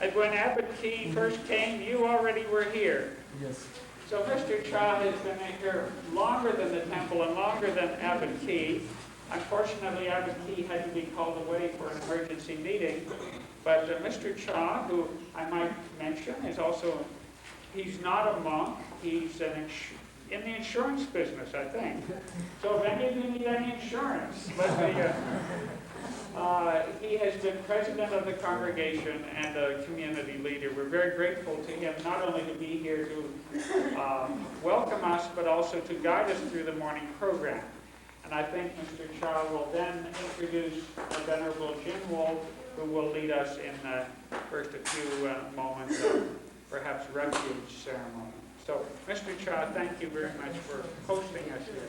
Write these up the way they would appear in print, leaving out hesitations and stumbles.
And when Abbot Key first came, you already were here. Yes. So Mr. Cha has been here longer than the temple and longer than Abbot Key. Unfortunately, Abbot Key had to be called away for an emergency meeting. But Mr. Cha, who I might mention, is also, he's not a monk. He's in the insurance business, I think. So if any of you need any insurance, let me, he has been president of the congregation and a community leader. We're very grateful to him, not only to be here to welcome us, but also to guide us through the morning program. And I think Mr. Cha will then introduce our Venerable Jim Wold, who will lead us in first a few moments of perhaps refuge ceremony. So, Mr. Cha, thank you very much for hosting us here.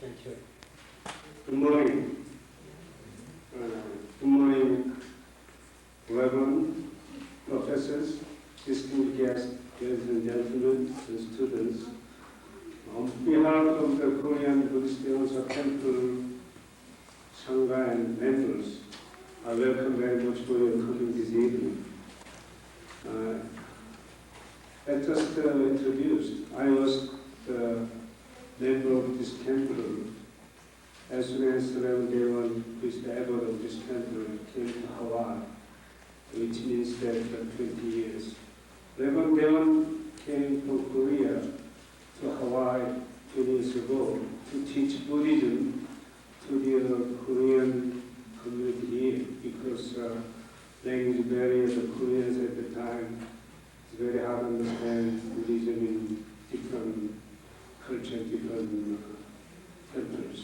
Thank you. Good morning. Good morning, Reverend, professors, distinguished guests, ladies and gentlemen, and students. On behalf of the Korean Buddhist Temple, Sangha and members, I welcome very much for your coming this evening. As just introduced, I was the member of this temple as soon as Living&Dying, who is the abbot of this temple, came to Hawaii, which means that 20 years. Living&Dying came from Korea to Hawaii 20 years ago to teach Buddhism to the Korean community here, because language barrier, the Koreans at the time, it's very hard to understand Buddhism in different cultures, different temples.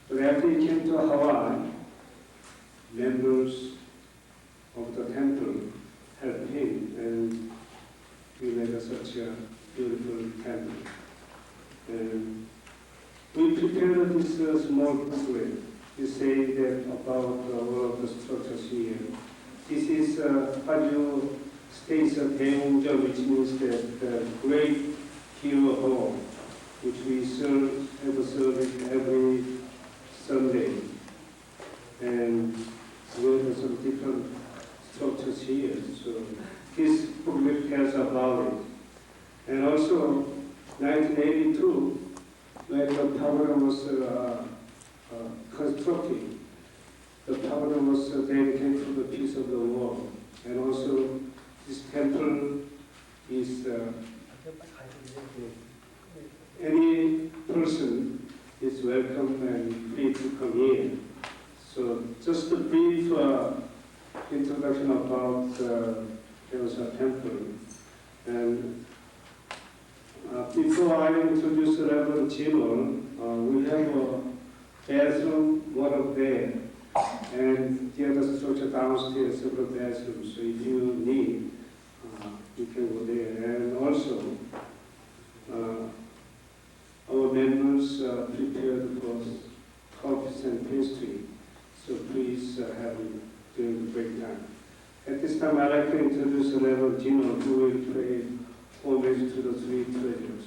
But after he came to Hawaii, members of the temple helped him, and we made such a beautiful temple. And we prepared this small booklet to say that about all of the structures here. This is Haju states of Tape1, which means that the great hero hall, which we have a service every Sunday. And we have some different structures here. So this booklet tells about it. And also, 1982, when the pavilion was constructed, the pavilion was dedicated to the peace of the world. And also, this temple is any person is welcome and free to come here. So just a brief introduction about the temple. And before I introduce Reverend Jim, we have a bathroom, one up there, and the other structure downstairs, several bathrooms. So if you need, you can go there. And also, our members prepared for coffees and pastry, so please have it during the break time. At this time, I'd like to introduce Reverend Jim, who will pray homage to the three treasures.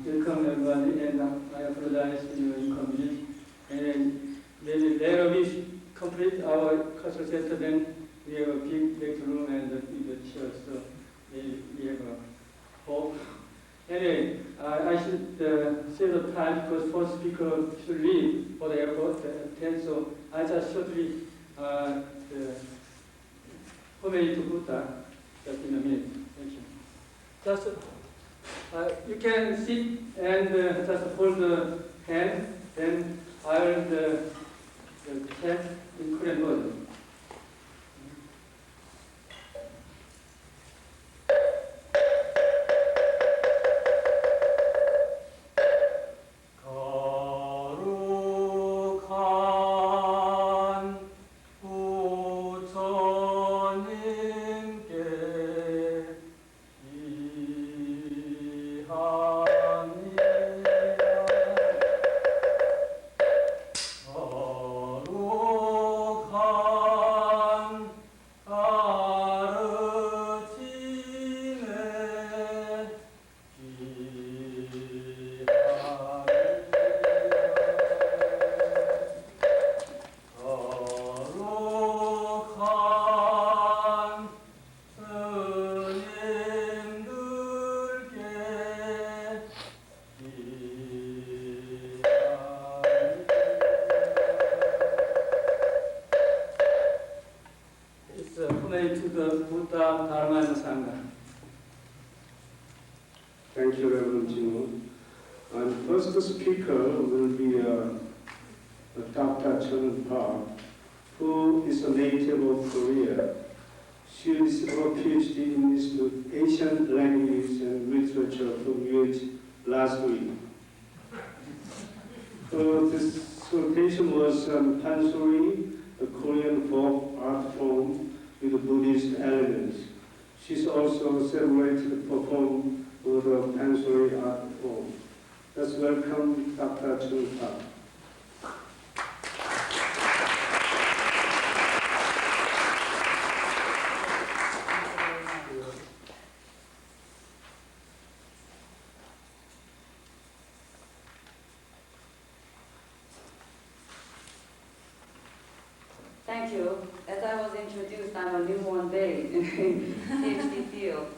Welcome everybody, and I apologize for your inconvenience. And maybe later we complete our cultural center, then we have a big room and the church, so we have a hope. Anyway, I should save the time because first speaker should leave for the airport at 10, so I just shortly homage to Buddha just in a minute. Thank you. Just you can sit and just hold the hand, then I will chant in Korean word. Amen. Thank you, Reverend Jino. And first speaker will be Dr. Chun Park, who is a native of Korea. She received her PhD in Asian language and literature from UH last week. Her dissertation was on Pansori, a Korean folk art form with Buddhist elements. She's also celebrated to perform with the Pansori art form. Let's welcome Dr. Chun Park. Thank you. As I was introduced, I'm a newborn babe in PhD field.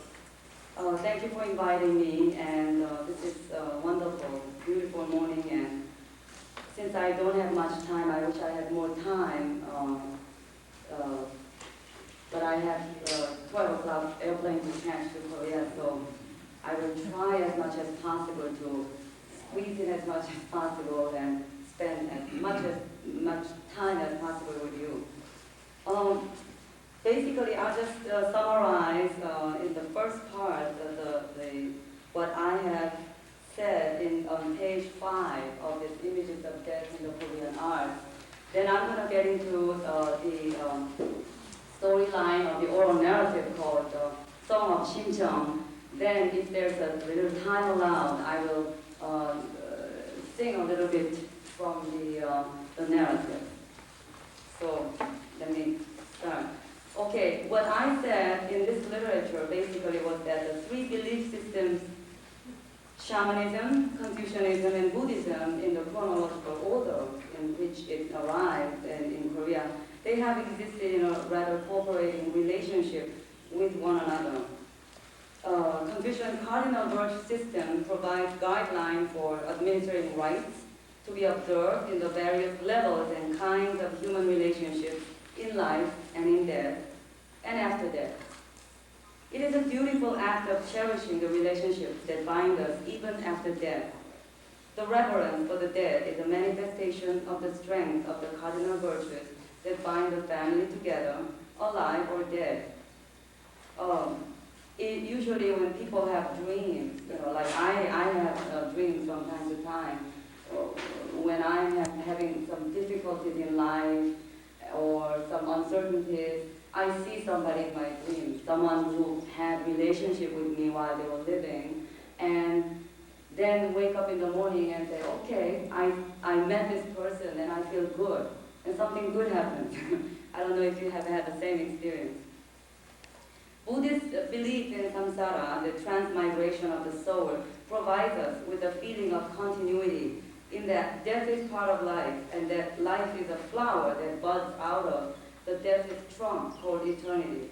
Thank you for inviting me, and this is a wonderful, beautiful morning, and since I don't have much time, I wish I had more time, but I have 12 o'clock airplane to catch to Korea, so I will try as much as possible to squeeze in as much as possible and spend as much time as possible with you. Basically, I'll just summarize in the first part what I have said on page 5 of this Images of Death in the Korean Art. Then I'm going to get into the storyline of the oral narrative called Song of Shimcheong. Then, if there's a little time allowed, I will sing a little bit from the narrative. So, let me start. Okay, what I said in this literature basically was that the three belief systems, shamanism, Confucianism, and Buddhism, in the chronological order in which it arrived in Korea, they have existed in a rather cooperating relationship with one another. Confucian cardinal virtue system provides guidelines for administering rites to be observed in the various levels and kinds of human relationships in life and in death, and after death. It is a beautiful act of cherishing the relationships that bind us even after death. The reverence for the dead is a manifestation of the strength of the cardinal virtues that bind the family together, alive or dead. Usually when people have dreams, like I have dreams from time to time, when I'm having some difficulties in life or some uncertainties, I see somebody in my dreams, someone who had relationship with me while they were living, and then wake up in the morning and say, okay, I met this person and I feel good, and something good happens. I don't know if you have had the same experience. Buddhist belief in samsara, the transmigration of the soul, provides us with a feeling of continuity in that death is part of life, and that life is a flower that buds out of the death's trunk called eternity.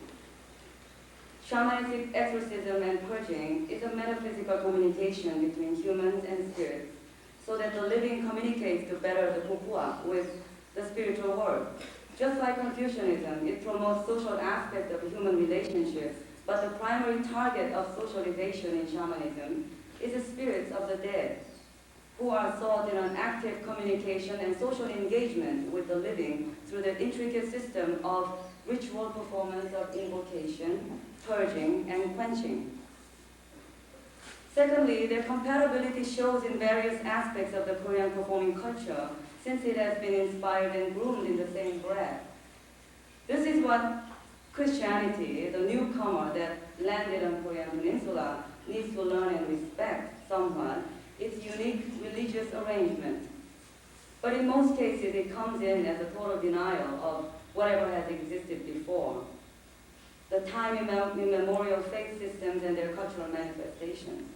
Shamanistic exorcism and purging is a metaphysical communication between humans and spirits, so that the living communicates to better the pupua with the spiritual world. Just like Confucianism, it promotes social aspects of human relationships, but the primary target of socialization in shamanism is the spirits of the dead, who are sought in an active communication and social engagement with the living through the intricate system of ritual performance of invocation, purging, and quenching. Secondly, their compatibility shows in various aspects of the Korean performing culture, since it has been inspired and groomed in the same breath. This is what Christianity, the newcomer that landed on Korean Peninsula, needs to learn and respect somewhat, its unique religious arrangement. But in most cases, it comes in as a total denial of whatever has existed before. The time immemorial faith systems and their cultural manifestations.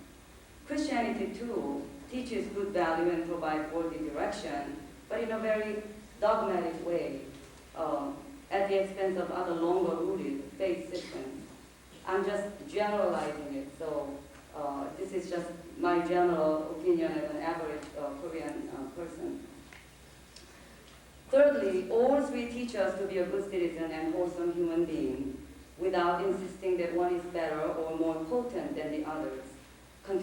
Christianity, too, teaches good value and provides worthy direction, but in a very dogmatic way, at the expense of other longer-rooted faith systems. I'm just generalizing it, so this is just my general opinion as an average Korean person. Thirdly, all three teach us to be a good citizen and wholesome human being, without insisting that one is better or more potent than the others.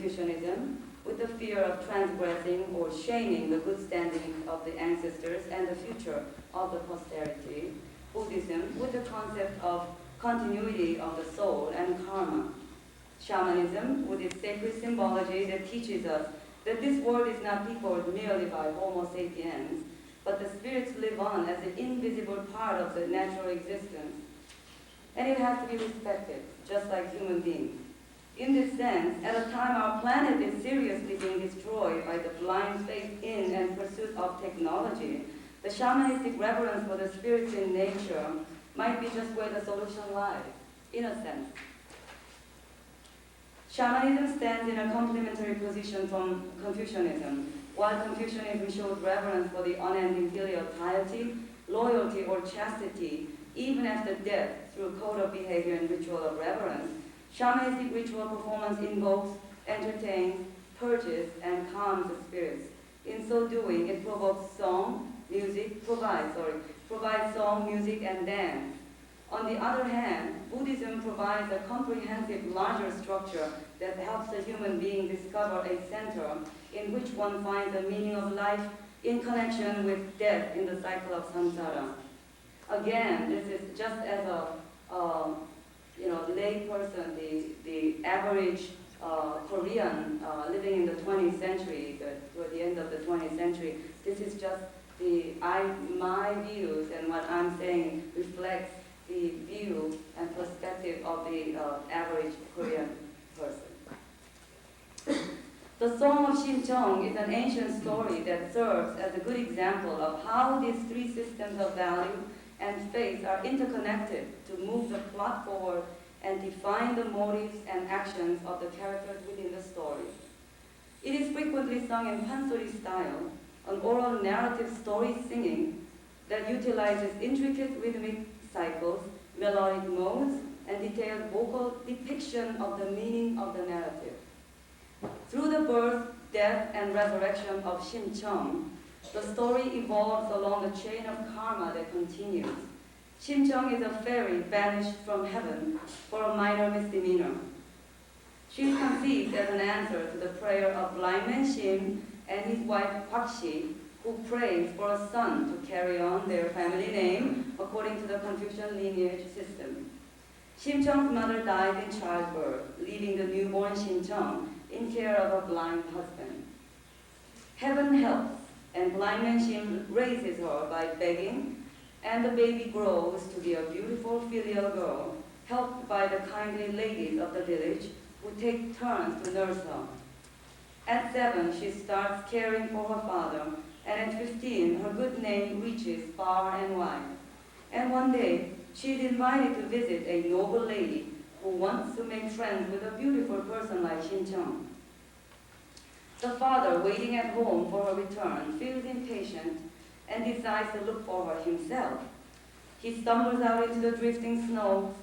Confucianism, with the fear of transgressing or shaming the good standing of the ancestors and the future of the posterity. Buddhism, with the concept of continuity of the soul and karma. Shamanism, with its sacred symbology that teaches us that this world is not peopled merely by Homo sapiens, but the spirits live on as an invisible part of the natural existence. And it has to be respected, just like human beings. In this sense, at a time our planet is seriously being destroyed by the blind faith in and pursuit of technology, the shamanistic reverence for the spirits in nature might be just where the solution lies, in a sense. Shamanism stands in a complementary position from Confucianism. While Confucianism showed reverence for the unending filial piety, loyalty, or chastity, even after death through code of behavior and ritual of reverence, shamanistic ritual performance invokes, entertains, purges, and calms the spirits. In so doing, it provides song, music, and dance. On the other hand, Buddhism provides a comprehensive, larger structure that helps the human being discover a center in which one finds the meaning of life in connection with death in the cycle of samsara. Again, this is just as a lay person, the average Korean living in the 20th century, toward the end of the 20th century. This is just my views, and what I'm saying reflects the view and perspective of the average Korean person. The Song of Shincheong is an ancient story that serves as a good example of how these three systems of value and faith are interconnected to move the plot forward and define the motives and actions of the characters within the story. It is frequently sung in pansori style, an oral narrative story singing that utilizes intricate rhythmic cycles, melodic modes, and detailed vocal depiction of the meaning of the narrative. Through the birth, death, and resurrection of Shimcheong, the story evolves along the chain of karma that continues. Shimcheong is a fairy banished from heaven for a minor misdemeanor. She is conceived as an answer to the prayer of blind man Shim and his wife Kwakshi, who prays for a son to carry on their family name according to the Confucian lineage system. Shimcheong's mother died in childbirth, leaving the newborn Shimcheong in care of a blind husband. Heaven helps, and blind man Shim raises her by begging, and the baby grows to be a beautiful filial girl, helped by the kindly ladies of the village who take turns to nurse her. At 7, she starts caring for her father, and at 15, her good name reaches far and wide. And one day, she is invited to visit a noble lady who wants to make friends with a beautiful person like Shimcheong. The father, waiting at home for her return, feels impatient and decides to look for her himself. He stumbles out into the drifting snow,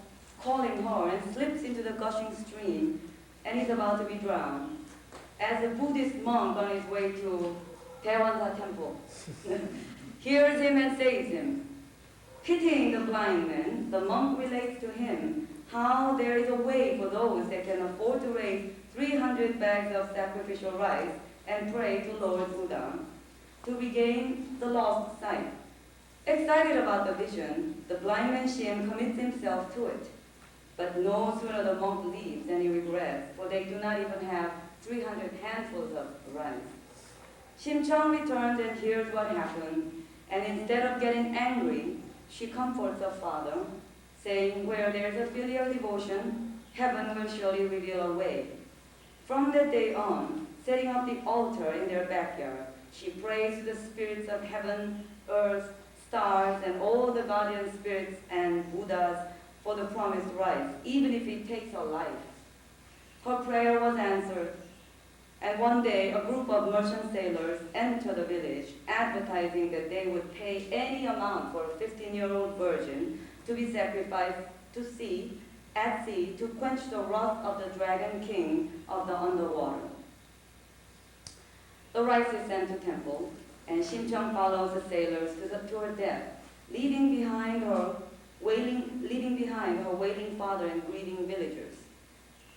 calling her, and slips into the gushing stream, and is about to be drowned. As a Buddhist monk on his way to Tae1 temple hears him and saves him. Pitying the blind man, the monk relates to him how there is a way for those that can afford to raise 300 bags of sacrificial rice and pray to Lord Buddha to regain the lost sight. Excited about the vision, the blind man Shim commits himself to it. But no sooner the monk leaves than he regrets, for they do not even have 300 handfuls of rice. Shimcheong returns and hears what happened, and instead of getting angry, she comforts her father, saying, where there is a filial devotion, heaven will surely reveal a way. From that day on, setting up the altar in their backyard, she prays to the spirits of heaven, earth, stars, and all the guardian spirits and Buddhas for the promised rice, even if it takes her life. Her prayer was answered, and one day a group of merchant sailors entered the village, advertising that they would pay any amount for a 15-year-old virgin to be sacrificed at sea to quench the wrath of the dragon king of the underwater. The rice is sent to temple, and Shimcheong follows the sailors to her death, leaving behind her wailing father and grieving villagers.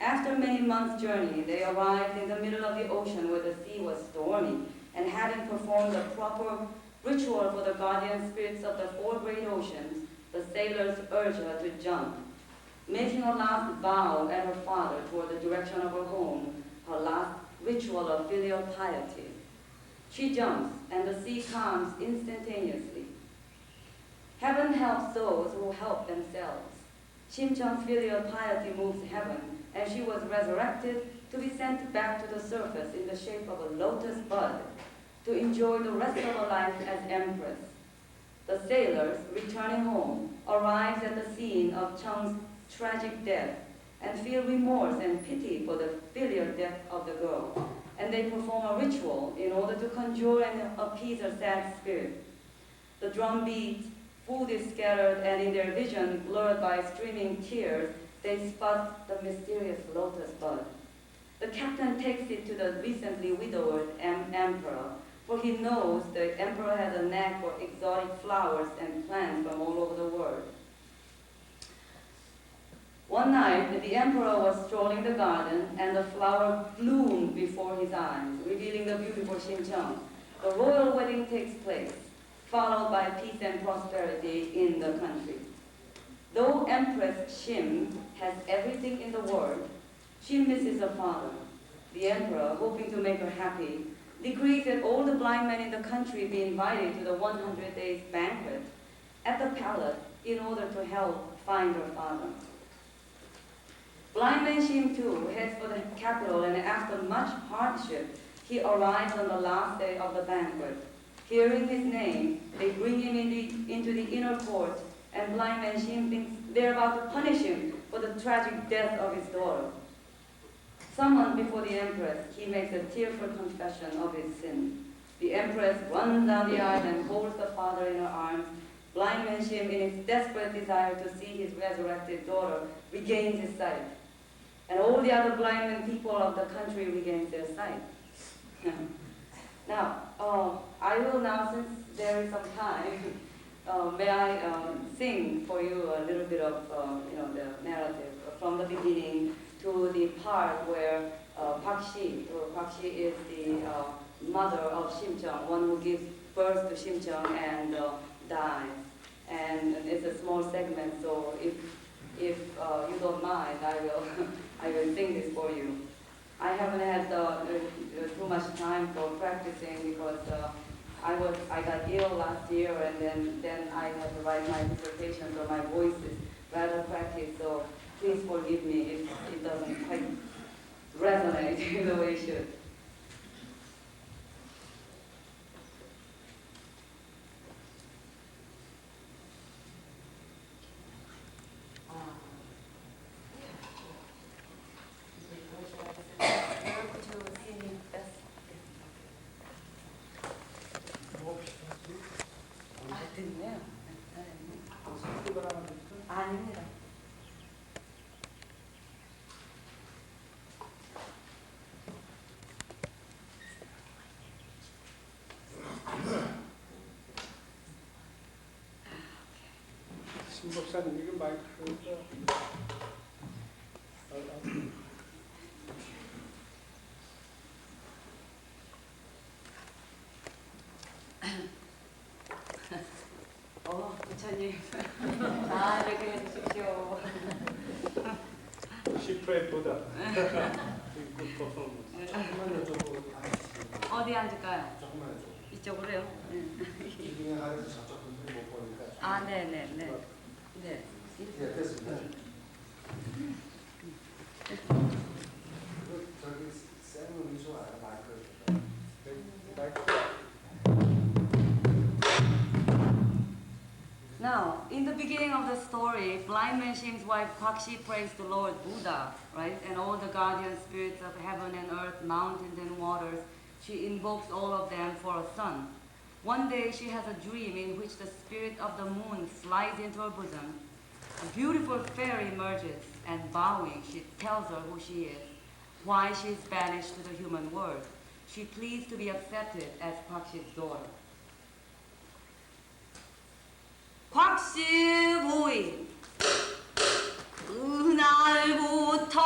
After many months' journey, they arrived in the middle of the ocean where the sea was stormy, and having performed the proper ritual for the guardian spirits of the 4 great oceans, the sailors urged her to jump. Making a last vow at her father toward the direction of her home, her last ritual of filial piety. She jumps, and the sea calms instantaneously. Heaven helps those who help themselves. Shimchang's filial piety moves heaven, and she was resurrected to be sent back to the surface in the shape of a lotus bud to enjoy the rest of her life as empress. The sailors, returning home, arrive at the scene of Chang's tragic death and feel remorse and pity for the filial death of the girl, and they perform a ritual in order to conjure and appease her sad spirit. The drum beats, food is scattered, and in their vision, blurred by streaming tears, they spot the mysterious lotus bud. The captain takes it to the recently widowed emperor, for he knows the emperor has a knack for exotic flowers and plants from all over the world. One night, the emperor was strolling the garden, and the flower bloomed before his eyes, revealing the beautiful Shimchang. The royal wedding takes place, followed by peace and prosperity in the country. Though Empress Shim has everything in the world, she misses her father. The emperor, hoping to make her happy, decrees that all the blind men in the country be invited to the 100 days banquet at the palace in order to help find her father. Blind man Shim too heads for the capital, and after much hardship, he arrives on the last day of the banquet. Hearing his name, they bring him into the inner court, and blind man Shim thinks they're about to punish him for the tragic death of his daughter. Summoned before the empress, he makes a tearful confession of his sin. The empress runs down the aisle and holds the father in her arms. Blind man Shim, in his desperate desire to see his resurrected daughter, regains his sight. And all the other blind men people of the country regains their sight. Now, I will now, since there is some time, may I sing for you a little bit of the narrative from the beginning to the part where Pak Shi is the mother of Shimchang, one who gives birth to Shimchang and dies. And it's a small segment, so if you don't mind, I will sing this for you. I haven't had too much time for practicing because I got ill last year, and then I had to write my dissertation, so my voice is rather cracky. So please forgive me if it doesn't quite resonate the way it should. 아닙니다. 신 목사님, 이거 마이크가 부처님, 잘 이렇게 해주십시오. 10회보다 굿 퍼포먼스. 조금만 여쭤보고 어디 앉을까요? 조금만 여쭤보고. 이쪽으로요? 이중에 가서 저쪽 분들이 못 보니까. 아, 네네네. 네. 네, 됐습니다. 저기 쌤 음소 알아? 마이크. Now, in the beginning of the story, blind man Shim's wife Pakshi prays to Lord Buddha, right? And all the guardian spirits of heaven and earth, mountains and waters, she invokes all of them for a son. One day she has a dream in which the spirit of the moon slides into her bosom. A beautiful fairy emerges, and bowing, she tells her who she is, why she is banished to the human world. She pleads to be accepted as Pakshi's daughter. 곽씨 부인, 그날부터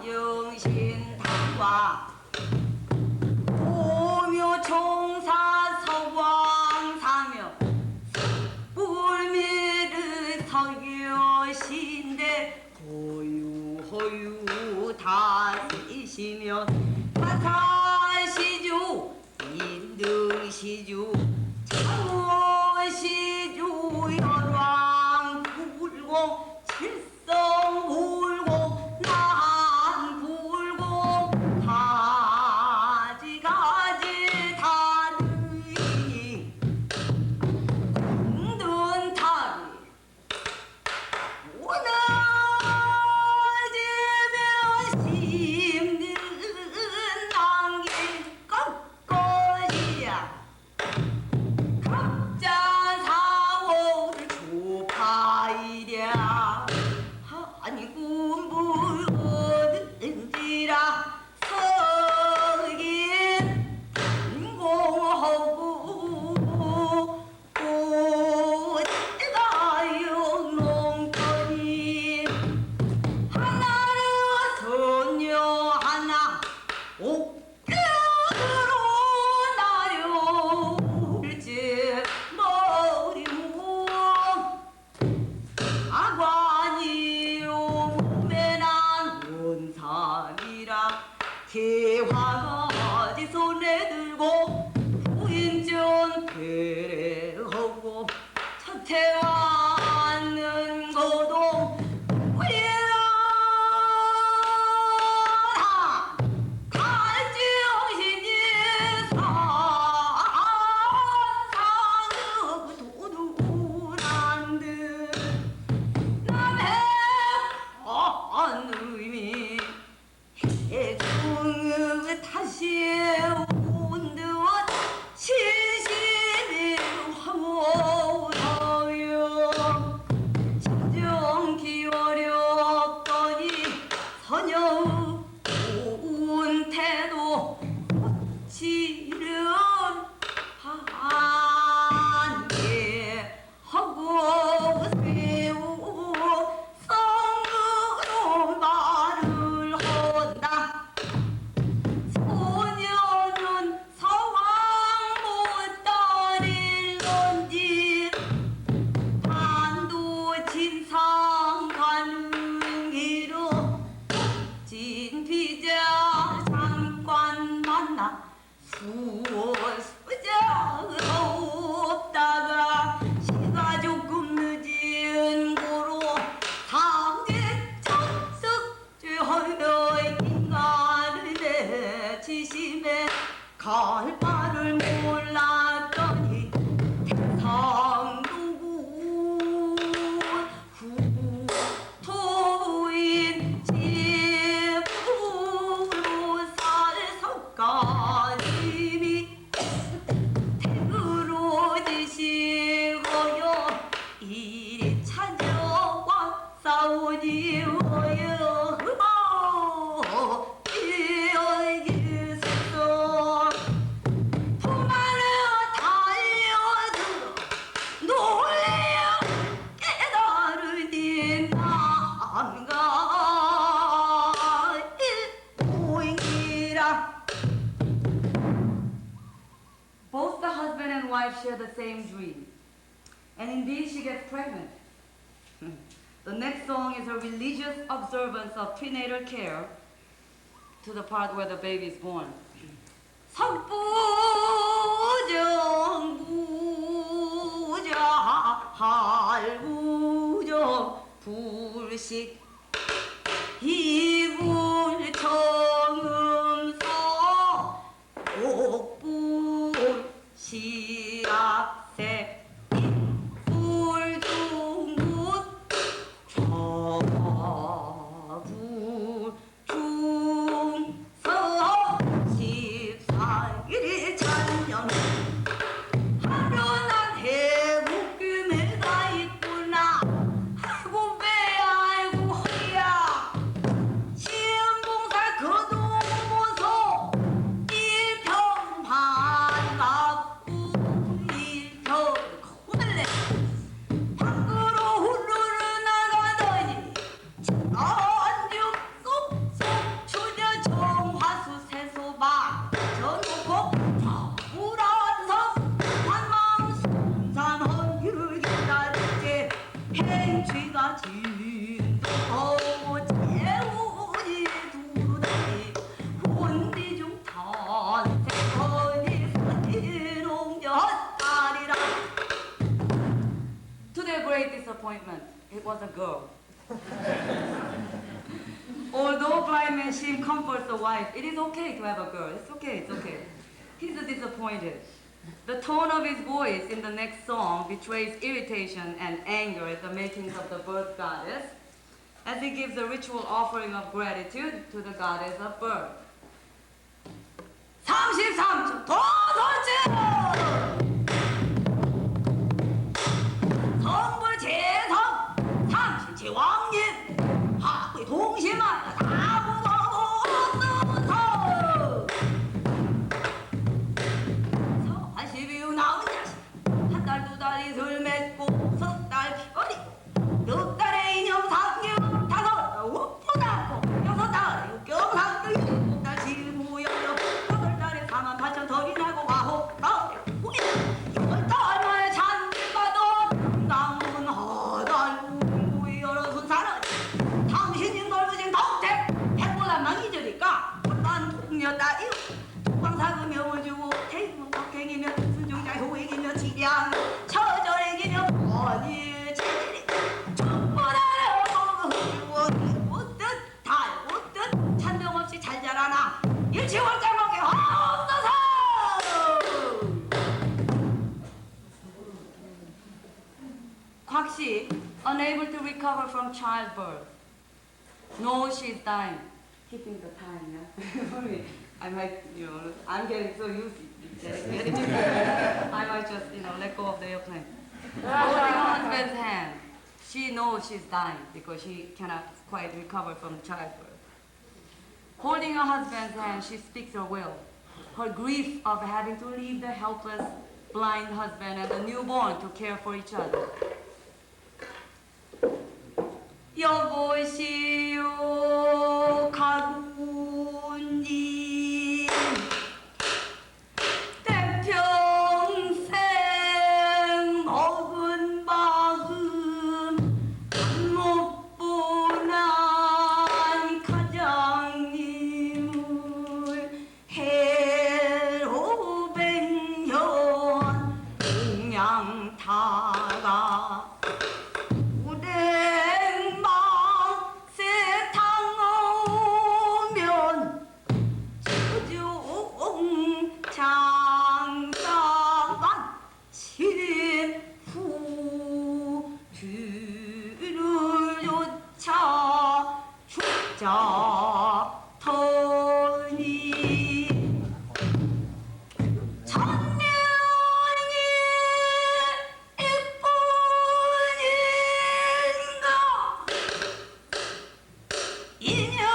영신당과 오묘 총사 서왕사며 뿔미를 서교신데 호유 다시시며 타사시주 인등시주 창원시주 열왕불공 칠성불공 난불공 가지가지 다르니 공든탑이 무너지면 힘든 난길 꺾어지야 각자 사오를 조파이랴 아니고 물거든지라 서긴 인공하고 꽃가요 농터니 하나는 선녀 하나 옥교로 나려올지 머리모 아관이요 몸에난 원삼이라 개화가지 손에 들고 후인전 배례하고 첫해와는 고동 우연한 갈지영신이 산상의 도둑난 듯 남의 하늘이 해중의 다시 온 듯 신신이 황홀하여 심정 기어렸더니 선녀의 고운 태도 꽃이를 한개 하고 세우고 성으로 말을 한다. 소녀는 서왕 못 따릴런지 반도 진상 가는 길로 진비자 잠깐 만나 수수자 없다가 시가 조금 늦은 고로 상제 척석죄하여 인간을 내치심에 갈 바를 몰랐더니 상도군 후토인 집으로 살석가님이 택으로 지시고요 이리 찾아와 싸우니워요 여기서 도망을 달려들어 놀래요 깨달으니 남가 일보이라. Both the husband and wife share the same dream, and indeed she gets pregnant. The next song is a religious observance of prenatal care to the part where the baby is born. 석부정부자 할구정 불식 이불청음서 옥불 시합세 불중굿 좌불 중서 14일이 찬년 하련한 해묵김에가 있구나. 아이고 배 아이고 허리야 was a girl. Although blind man Shim comforts the wife, it is okay to have a girl. It's okay, it's okay. He's disappointed. The tone of his voice in the next song betrays irritation and anger at the makings of the birth goddess, as he gives a ritual offering of gratitude to the goddess of birth. 33초 도솔증! 성불 재성 37왕님 하의 동심하여 다무더무없소서 42유 나온 자식 한 달 두 달 이슬 맺고 석 달 피거리고 6달에 인형 상경 5달 우포 낳고 6달에 육경 상경 7달 지무여여 8달에 48,000 덜이 나고 와호 나오려 우리 8달 만에 잔들받은 강문 허달 우리 여러 순사는 당신이 넓으신 덕택 백보단만 잊으니까 한반 동녀다 이웃 동방사그 명을 주고 태임은 박행이며 순종자 효액이며 지량 처절액이며 번일 체질이 축보다를 웃듯 달 웃듯 찬동 없이 잘 자라나 일치월장 먹게 하옵소서. 곽씨, unable to recover from childbirth. No, she's dying. Keeping the time, yeah? For me, I might, I'm getting so used to it. I might just, let go of the airplane. Holding her husband's hand, she knows she's dying because she cannot quite recover from childbirth. Holding her husband's hand, she speaks her will. Her grief of having to leave the helpless, blind husband and the newborn to care for each other. 여보시오 가군님 때평생 먹은 마음 못 보난 가장님을 해로 100년 동양타가 장사관 칠인 후 뒤를 쫓아 죽자 터니 천년이 이뿐인가 인연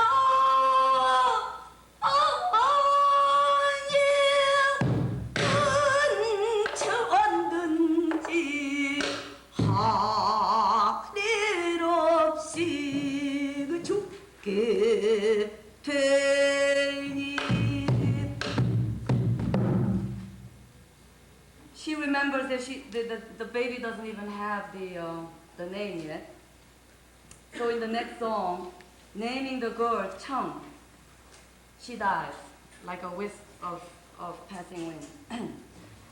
하늘 없이 그 죽게 되니. She remembers that the baby doesn't even have the name yet. So in the next song, naming the girl Chung, she dies like a wisp of passing wind.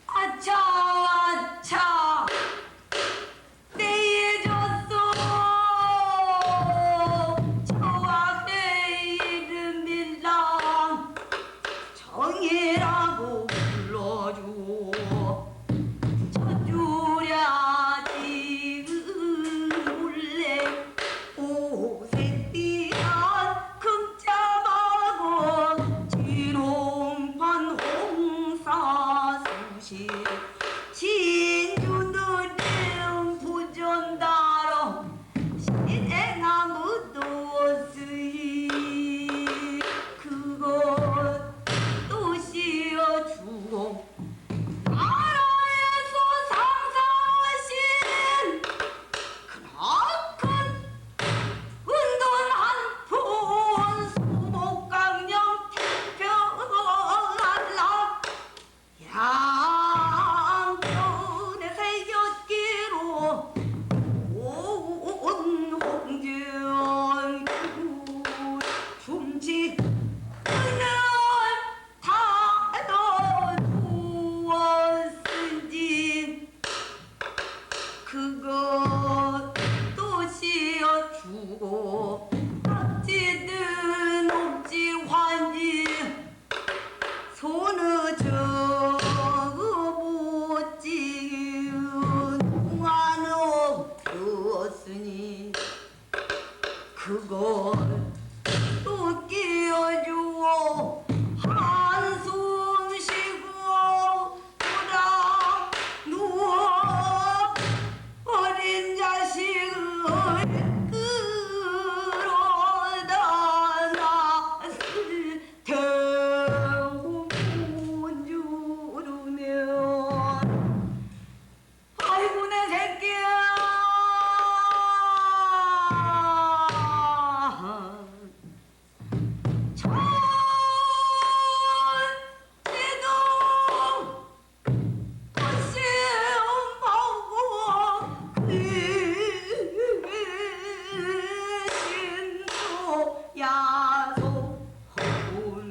아차 아차 내 잊었어 저와 내 이름일랑 정이라고 불러줘 저주랴지 몰래 오색띠한 금자마고 진홍판 홍사 수시 진주들의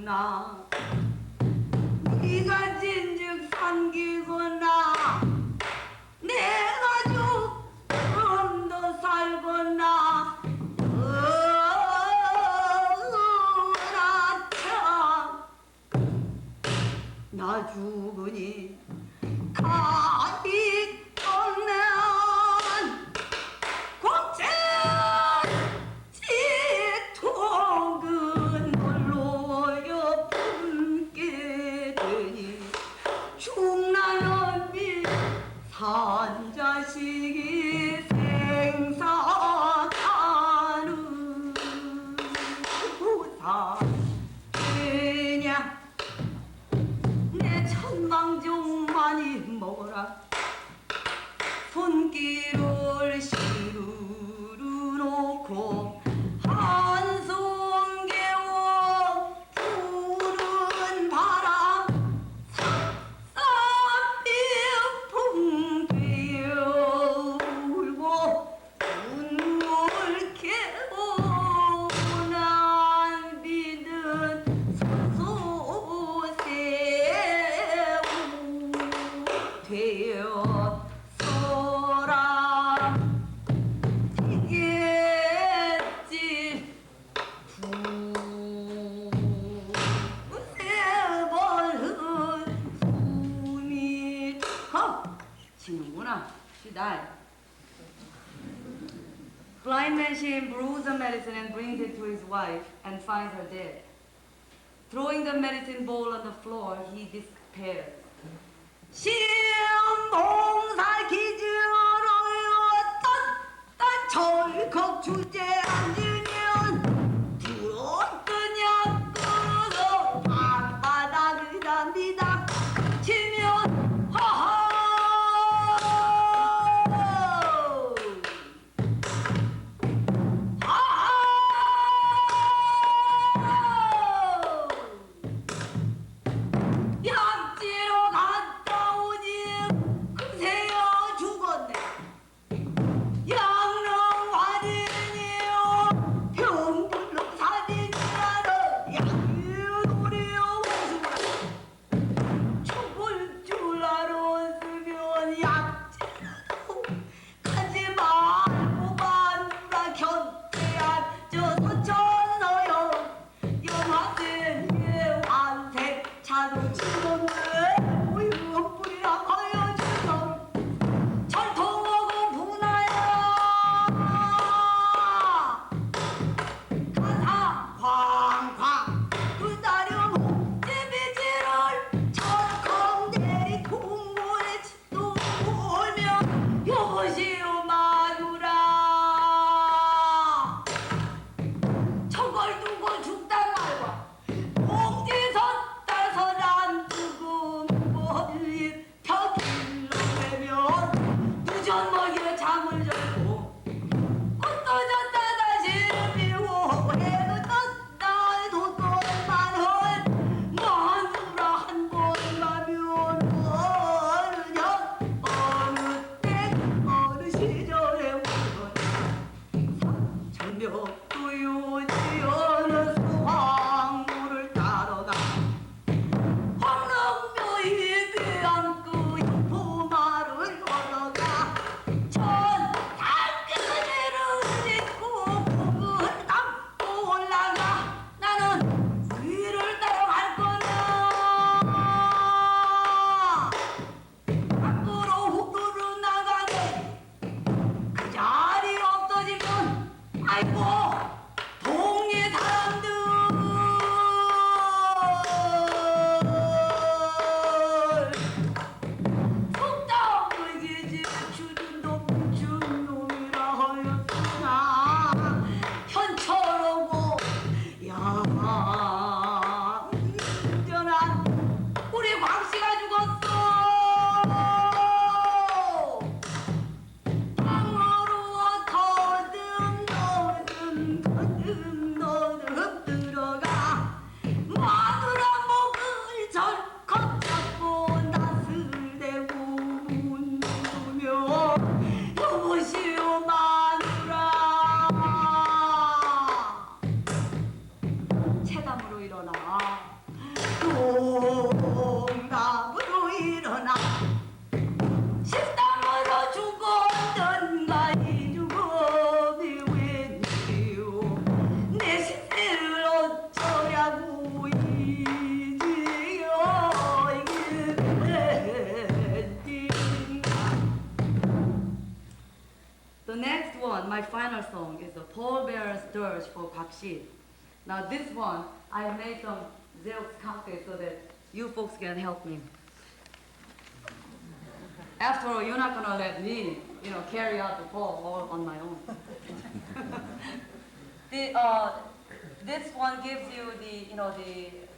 살구나 네가 진즉 삼기구나 내가 조금 더 살구나 나 죽으니 가히 없는 공책 지통은 홀로 품게 되니 죽나는 비 산자식이 생사하는 부사 그냥 내 천방 좀 많이 먹어라 손길을 시루루 놓고 한숨 개워 부는 바람 쌉쌉비풍 되어 울고 눈물 캐고 난 비는 소새우 되어서라 되겠지 부세벌은 숨이 지는구나 시달 Blind man she brews the medicine and brings it to his wife and finds her dead. Throwing the medicine bowl on the floor, he despairs. 시험봉살 기준으로였던 딴 철컥 주제 앉으면 두런 그냥 끌어서 밤바닥을 답니다 치면 하하 약지로 갔다 오니 금세여 죽었네 양릉 화진이요 병불로 사진이라는 양유노래요 우수라 죽을 줄 알았으면 약지라도 가지 말고 마누라 곁에 앉아서 쳤어요 영화생의 완색 차도 치는데 우유뿐이라 하여주서 철통하고 분하야 가사 광광 두다려 목재비지를 철컹 내리 콩물에 또 오면 여보시오 마누라 저걸 두고 죽단 말과 공지선 따서란 죽음 멀리 벽일로 매면 두전 먹여 잠을 절고 꽃도 졌다 다시 피워 해도 떴다 돋도만 헐 마누라 한 번 가면 어느 년 어느 때 어느 시절에 오던 천명도 요지 어느 수황물을 따러가 황릉묘에 대안고 포마를 걸어가 천 달그네를 짓고 목을 감고 올라가 나는 위를 따라갈 거냐 밖으로 후루루 나가게 그 자리 없어지면 아이고 동네 사람들 속담을 기지 주는 높은 놈이라 하였으나 현철하고 얌전한 우리 광씨가 죽었어 땅으로 더듬 들어가 마누라 목을 절컥 잡고 낯을 대고 웃으며 여보시오 마누라 체감으로 일어나 동갑으로 일어나 식당으로 죽었던가 이 죽음이 웬일이오 내 시세를 어쩌냐고 이지요 이게 웬일인가. The next one, my final song, is the Paul Bearer's Dirge for Bakshi. Now this one, I made some Xerox copies so that you folks can help me. After all, you're not gonna let me, carry out the ball all on my own. This one gives you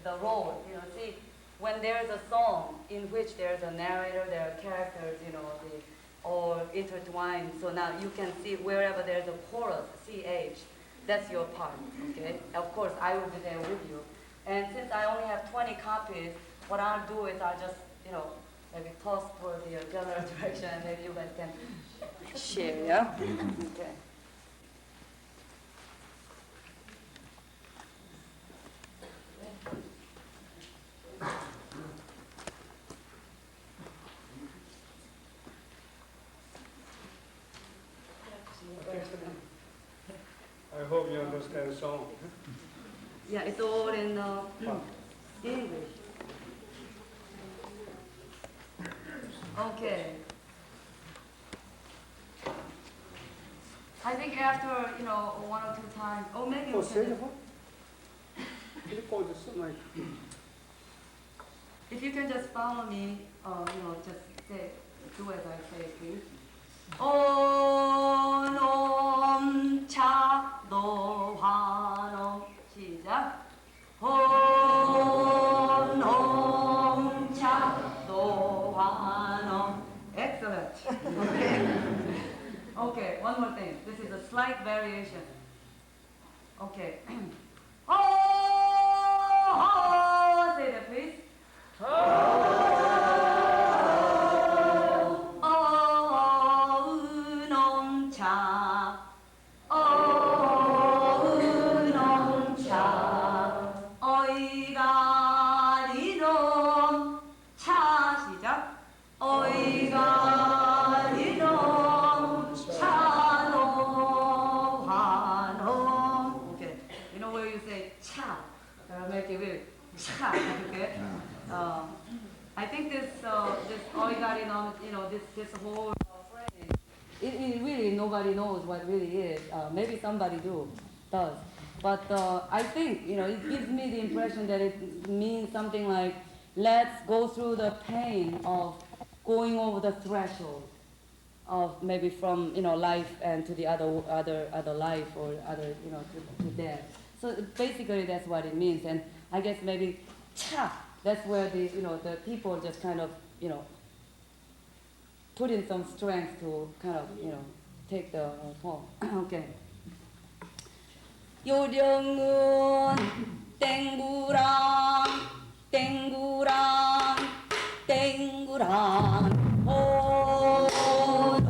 the role. See, when there's a song in which there's a narrator, there are characters, or intertwined. So now you can see wherever there's a chorus, CH, that's your part, okay? Of course, I will be there with you. And since I only have 20 copies, what I'll do is I'll just, maybe toss toward the general direction, and maybe you guys can share, yeah? Okay. I hope you understand the song. Yeah, it's all in English. Okay. I think after, one or two times, or maybe we can if you can just follow me, just say, do as I say, please. 오놈 차도 화놈 시작. 오놈 차도 화놈. Excellent. Okay. Okay, one more thing. This is a slight variation. Okay. Oh, say that please. I think this oigari nom, this whole phrase, it really nobody knows what really is. Maybe somebody does, but I think it gives me the impression that it means something like, let's go through the pain of going over the threshold of maybe from life and to the other life or other to death. So basically that's what it means, and I guess maybe cha. That's where the people just kind of put in some strength to kind of take the fall. Okay. 요령은 땡구랑 땡구랑 땡구랑 오동차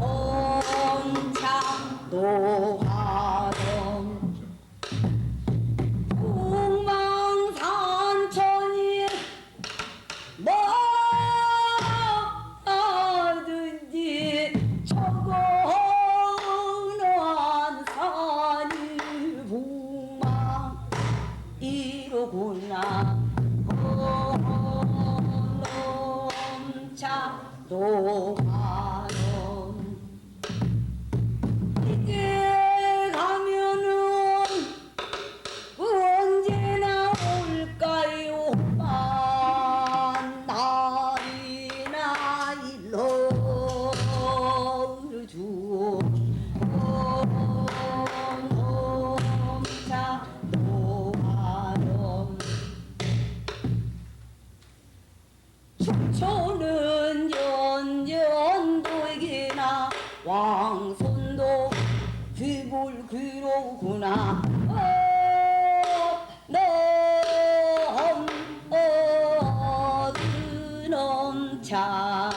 노하동 북망산천이 뭐든지 저건한 산이 북망 이로구나 오동차 노하동 이제 가면은 언제나 올까요? 날이나 일러주오 자 노하렴 축초는 연연도에게나 왕손도 귀불귀로구나 차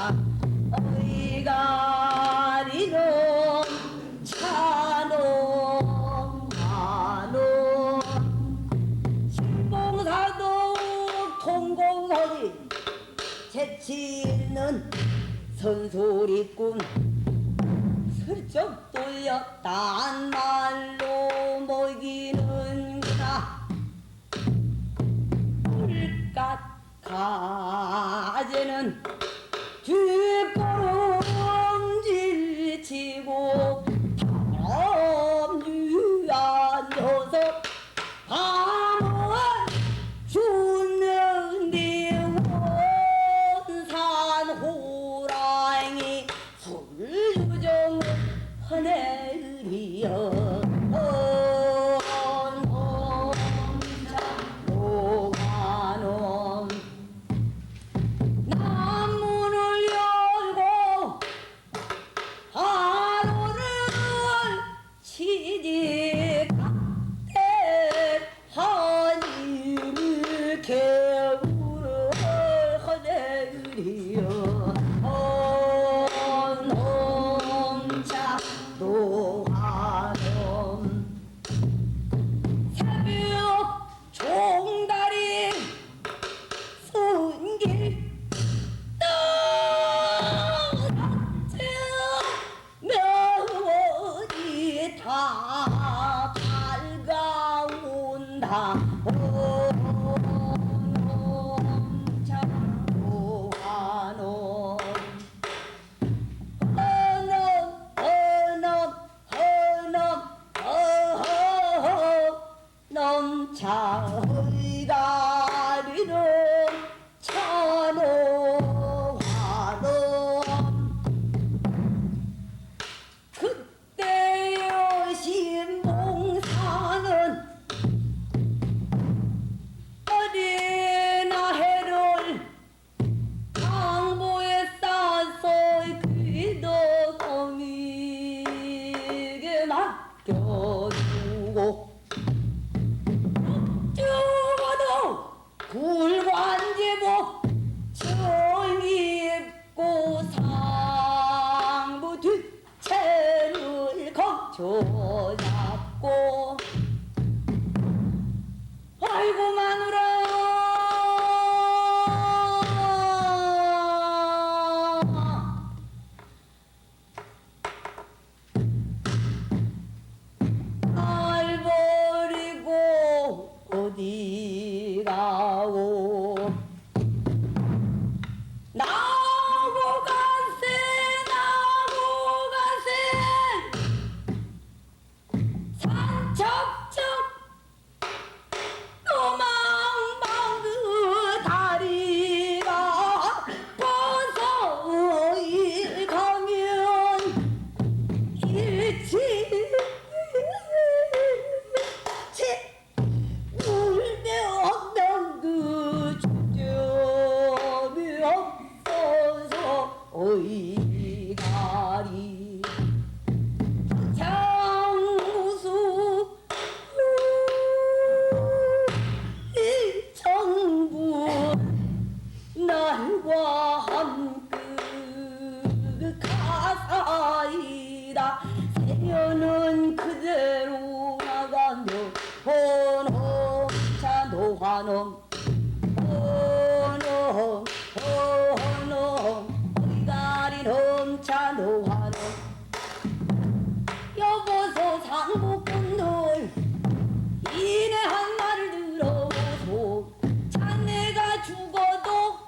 어이가리놈 차놈 마놈 신봉사도 통곡 어린 재치 있는 선소리꾼 슬쩍 돌렸단 말로 먹이는구나. 물갓 가재는 뒷걸음질치고 담유 앉아서 밤을 죽는데 원산 호랑이 술유정을 하늘이여 녹아놓은 남문을 열고 하루를 시집갔대. 하님을 개울을 하늘이여 놈차 노하놈 새벽 종다리 순길 명월이 다 밝아온다. 놈차 노하놈 넘차 헐다리는 찬호화놈 그때의 신봉사는 어린아 해를 강보에 싸서 귀덕거미게 맡겨두고 죽어도 굴관제복 정입고 상부 뒷채를 거쳐잡고 아이고 마누라 날 버리고 어디 가오 나고 가세 나고 가세 산척척 도망방 그 다리가 벗어 일 가면 일치 울며 없는 그 주점이 없어서 어이가리 장무수 이 정부 날과 함께 가사이다. 세연은 그대로 나가며 호놈차 노화놈 호놈 어이가리 놈차 노화놈 여보소 상복꾼들 이내 한 말을 들어보소. 자네가 죽어도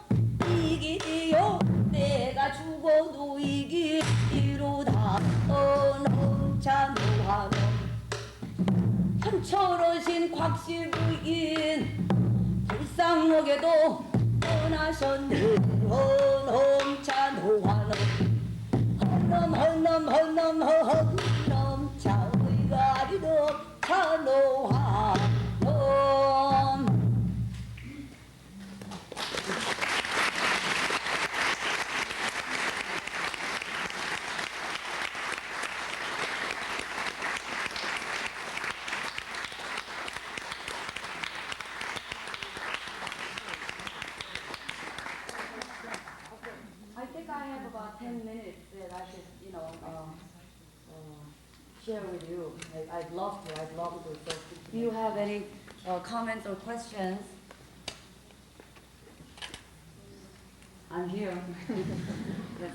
이기요 내가 죽어도 이기로다. 놈차 노화놈 한철어신 곽씨 부인 불쌍하게도 떠나셨네. 놈차 노화놈 헐놈차 의가리 놈차 노화놈 I think I have about 10 minutes that I should, share with you. I'd love to. So if you have any comments or questions, I'm here. Yes.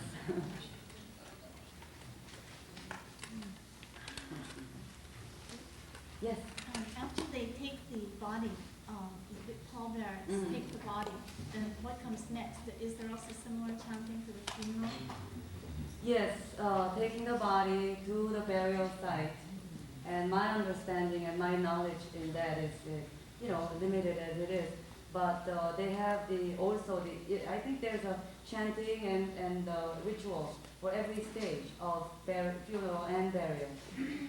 Yes. After they take the body, the pallbearers Mm. take the body, then what comes next? Is there also similar chanting for the funeral? Yes, taking the body to the burial site. And my understanding and my knowledge in that is, limited as it is. But they have I think there's a chanting and ritual for every stage of funeral and burial.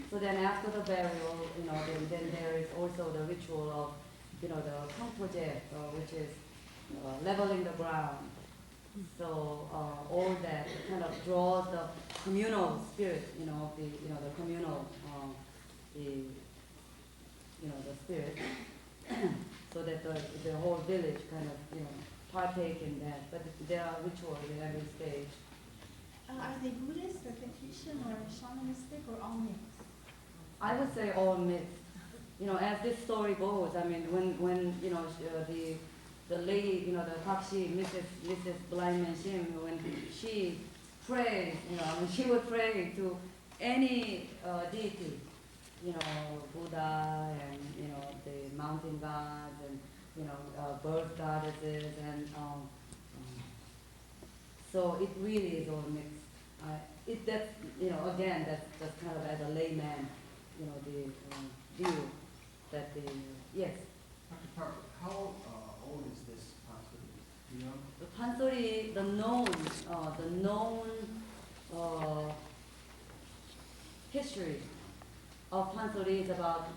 So then after the burial, then there is also the ritual of, the Kangpoje, which is leveling the ground. So all that kind of draws the communal spirit, the communal, the spirit, so that the whole village kind of, partake in that. But there are rituals in every stage. Are they Buddhist or Confucian or shamanistic or all mixed? I would say all mixed. As this story goes, I mean, when the lady, the Takshi, Mrs. Blind Man Shim, when she prays, she would pray to any deity, Buddha and, the mountain gods and, birth goddesses and, so it really is all mixed. Again, that's kind of as a layman, the view that yes. Dr. Park, how old is this pansori? Do you know? The pansori, the known history of pansori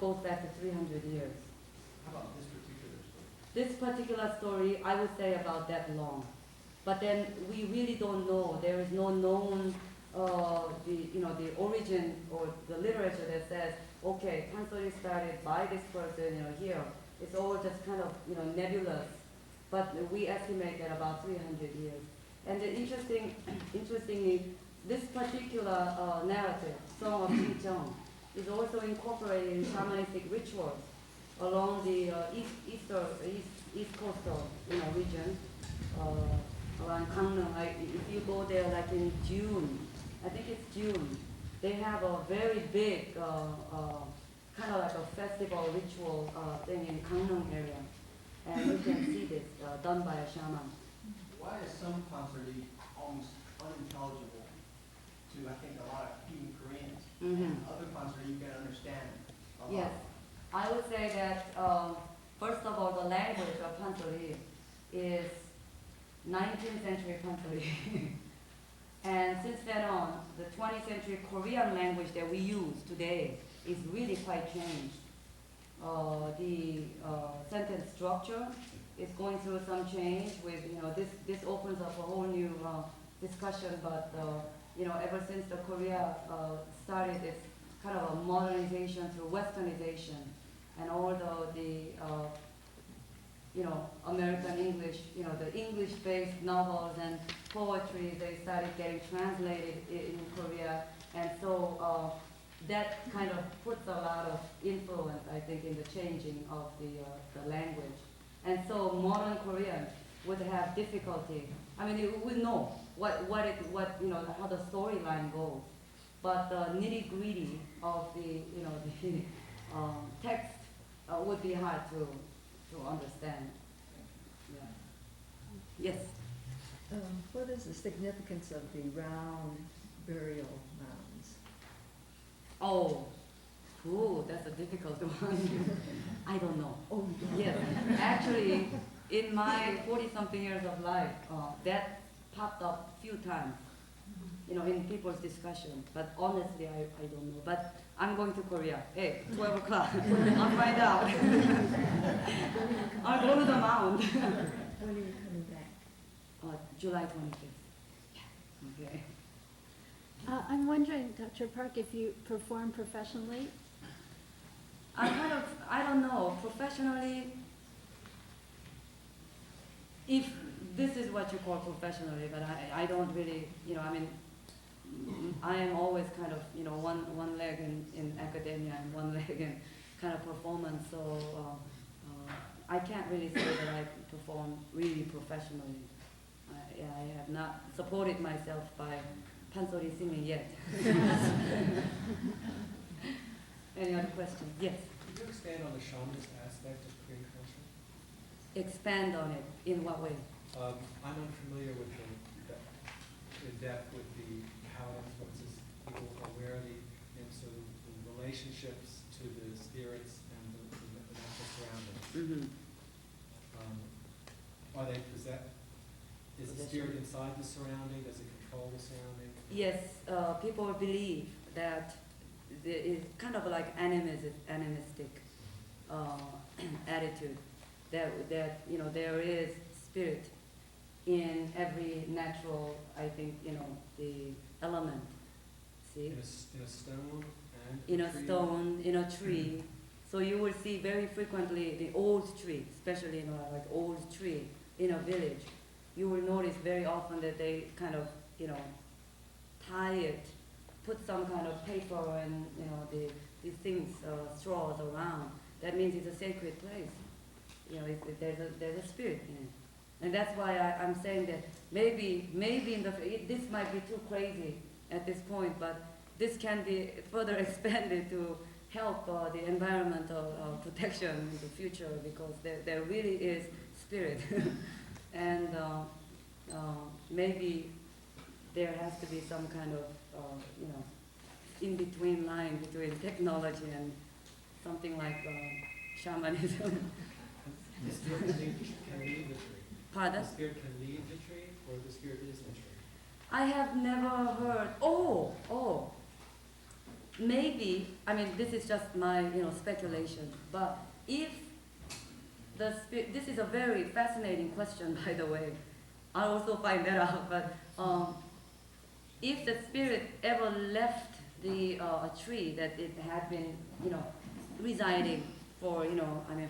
goes back to 300 years. How about this particular story? This particular story, I would say about that long. But then we really don't know. There is no known, the origin or the literature that says, okay, pansori started by this person, here. It's all just kind of, nebulous. But we estimate that about 300 years. And interestingly, this particular narrative, Song of Xinjiang, is also incorporated in shamanistic rituals along the east coastal region, around Gangneung. If you go there like in June, I think it's June, they have a very big kind of like a festival ritual thing in Gangneung area. And you can see this done by a shaman. Why is some pansori almost unintelligible to, I think, a lot of even Koreans? And other pansori you can understand a lot. Yes, I would say that first of all, the language of pansori is 19th century pansori. And since then on, the 20th century Korean language that we use today is really quite changed. The sentence structure is going through some change with, this opens up a whole new discussion, but, ever since the Korea started its kind of a modernization through westernization, and all the American English, the English-based novels and poetry, they started getting translated in Korea, and so that kind of puts a lot of influence, I think, in the changing of the language. And so modern Korean would have difficulty. I mean, it would know how the storyline goes, but the nitty-gritty of the text would be hard to understand. Yeah. Yes. What is the significance of the round burial mounds? Oh, that's a difficult one. I don't know. Oh, Yes, actually, in my 40-something years of life, that popped up a few times, in people's discussion. But honestly, I don't know. But I'm going to Korea. Hey, 12 o'clock. I'll find out. I'll go to the mound. When are you coming back? July 25th. Yeah. Okay. I'm wondering, Dr. Park, if you perform professionally? I don't know, professionally, if this is what you call professionally, but I don't really, I am always kind of, one leg in academia and one leg in kind of performance, so I can't really say that I perform really professionally. I have not supported myself by pansori singing yet. Any other questions? Yes. Could you expand on the shamanist aspect of Korean culture? Expand on it. In what way? I'm unfamiliar with the depth with how it influences people awareness and so the relationships to the spirits and the natural surroundings. Mm-hmm. Are they is the spirit inside the surrounding? Does it control the surrounding? Yes, people believe that it's kind of like animistic attitude that there is spirit in every natural, I think, the element. See? In a stone and in a tree? stone, in a tree. So you will see very frequently the old tree, especially like old tree in a village. You will notice very often that they kind of, tie it, put some kind of paper and these things, straws around. That means it's a sacred place. There's a spirit in it. And that's why I'm saying that maybe this might be too crazy at this point, but this can be further expanded to help the environmental protection in the future, because there really is spirit. And maybe there has to be some kind of, in-between line between technology and something like shamanism. The spirit can leave the tree. Pardon? The spirit can leave the tree, or the spirit is the tree. I have never heard. Maybe. I mean, this is just my speculation. But if the spirit, this is a very fascinating question, by the way. I also find that out. But if the spirit ever left a tree that it had been residing for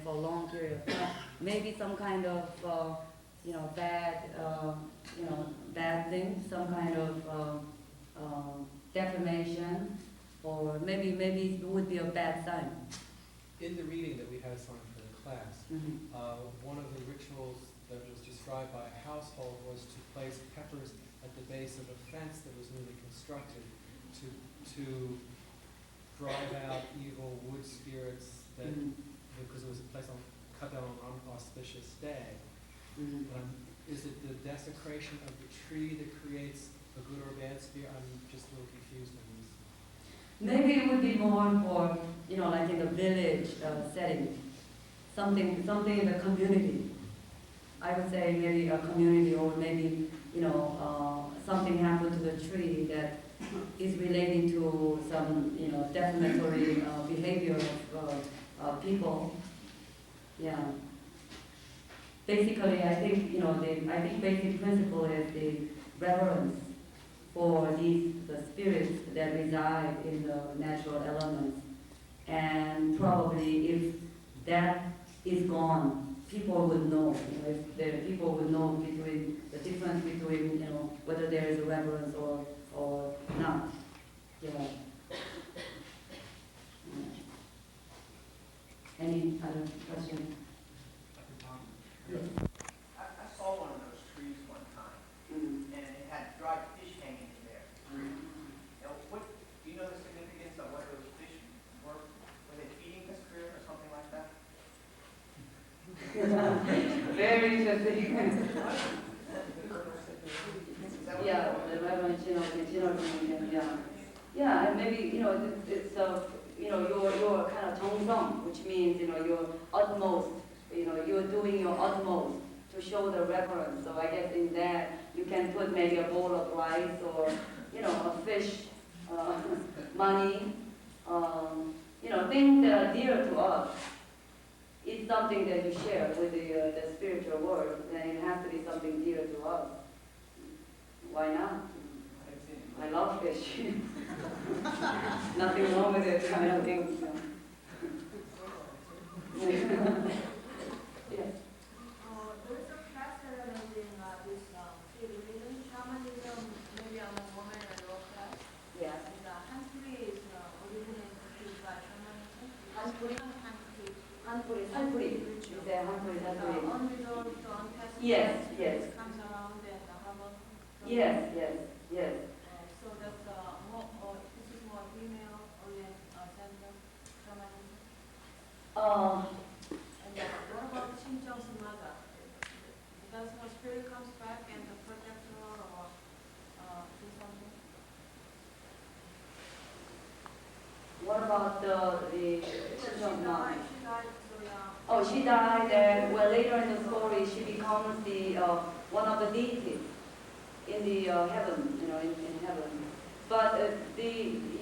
for a long period of time, maybe some kind of bad thing, some kind of defamation, or maybe it would be a bad sign. In the reading that we had assigned for the class, Mm-hmm. one of the rituals that was described by a household was to place peppers at the base of a fence that was newly constructed to drive out evil wood spirits that because it was a place cut down on an auspicious day. Mm-hmm. Is it the desecration of the tree that creates a good or bad spirit? I'm just a little confused on this. Maybe it would be more for, like in the village setting, something in the community. I would say maybe a community, or maybe, something happened to the tree that is relating to some, defamatory behavior of people. Yeah. Basically, I think, the basic principle is the reverence for the spirits that reside in the natural elements. And probably if that is gone, people would know, if the people would know between the difference between, whether there is a reverence or not. Yeah. Any other questions? Yes. I saw one of those trees one time, and it had dried fish hanging in there. Now, do you know the significance of what those fish were? Were they feeding the spirit or something like that? Very interesting. Is that what Yeah, the reverence, yeah. Yeah, and maybe, it's your kind of 정성, which means, your utmost, you're doing your utmost to show the reverence. So I guess in that, you can put maybe a bowl of rice or, a fish, money, things that are dear to us. It's something that you share with the spiritual world, then it has to be something dear to us. Why not? I love fish. Nothing wrong with it, kind of thing. So. Yes. There's a class that I'm in this religion, shamanism, maybe I'm a woman in a low class. Yeah. And Hanpuri is originated by shamanism. Hanpuri? Hanpuri. Is there Hanpuri? Unresolved, unpast Yes, yes. comes around and Yes, yes, yes. So that's more, this is more female oriented center, shamanism. And what about Shincheong's mother? Does her spirit comes back and protect her or do something? What about the Shincheong mom? She died so young. Oh, she died, and well, later in the story, she becomes the one of the deities in the heaven, in heaven. But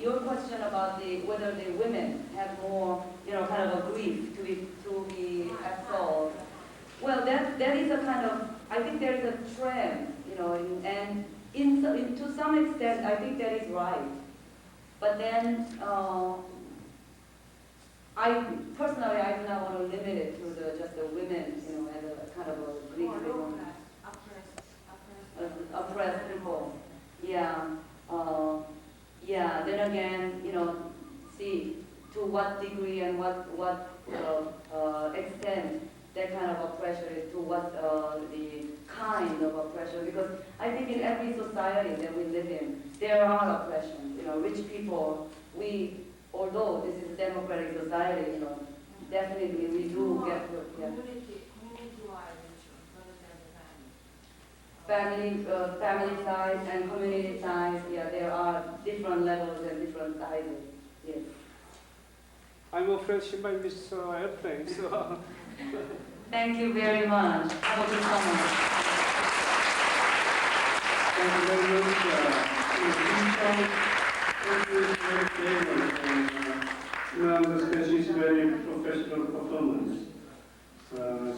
your question about whether the women have more, kind of a grief to be absolved. Well, that is a kind of, I think there is a trend, and to some extent, I think that is right. But then, I personally, I do not want to limit it to just the women, as a kind of a grief. Oppressed people. Yeah. Yeah. Then again, see to what degree and what extent that kind of oppression is, to what the kind of oppression. Because I think in every society that we live in, there are oppressions. Rich people, although this is a democratic society, definitely we do get hurt. Yeah. Family size and community size, yeah, there are different levels and different sizes. Yes. I'm afraid she might miss airplane, so. Thank you very much. Have a good summer. Thank you very much. I understand she's very professional performance.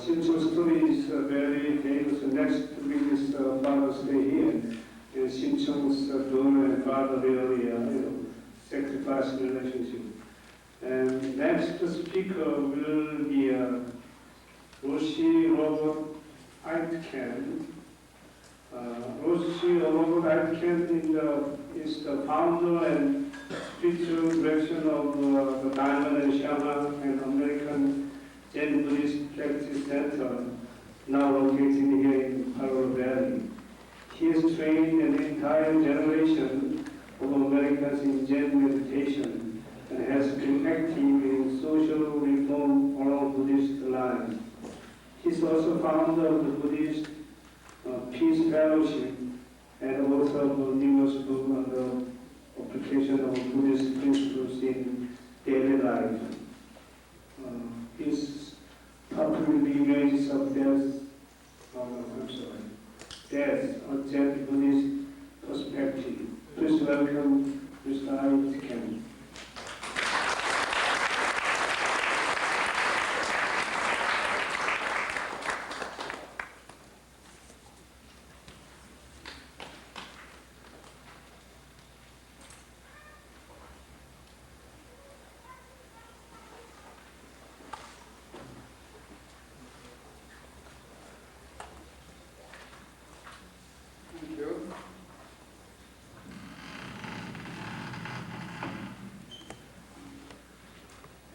Simpson's story is very famous. Next week is Father's Day here. And Simpson's daughter and father really, sacrifice relationship. And next speaker will be Rosie Robert Aitken. Rosie Robert Aitken is the founder and spiritual direction of the Diamond and Shaman and American Zen Buddhist Practice Center, now located here in Palo Valley. He has trained an entire generation of Americans in Zen meditation and has been active in social reform along Buddhist lines. He's also founder of the Buddhist Peace Fellowship and author of a numerous book on the application of Buddhist principles in daily life. His popular images of death, death, a Zen Buddhist perspective. Please welcome Mr. Aitken. Thank you.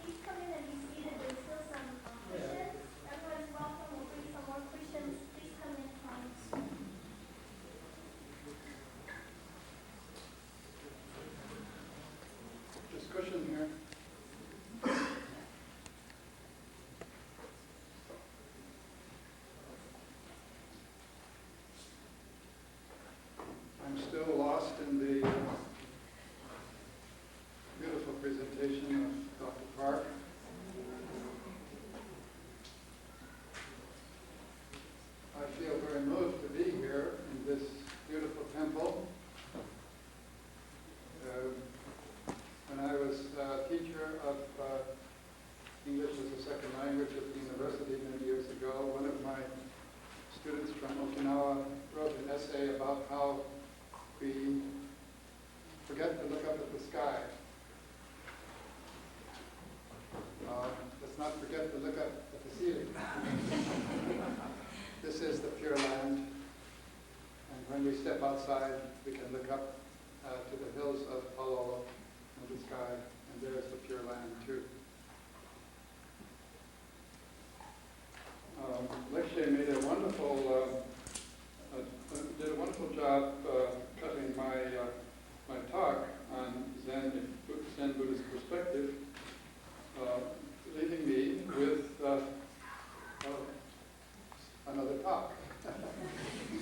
Please come in and be seated. There's still some cushions. Everyone's welcome. We'll bring some more cushions. Please come in, please. Just cushion here. I'm still lost in the beautiful presentation of Dr. Park. I feel very moved to be here in this beautiful temple. When I was a teacher of English as a second language at the university many years ago, one of my students from Okinawa wrote an essay about how we forget to look up at the sky. Let's not forget to look up at the ceiling. This is the Pure Land, and when we step outside, we can look up to the hills of Palolo and the sky, and there's the Pure Land too. Lekshe made a wonderful, did a wonderful job talk.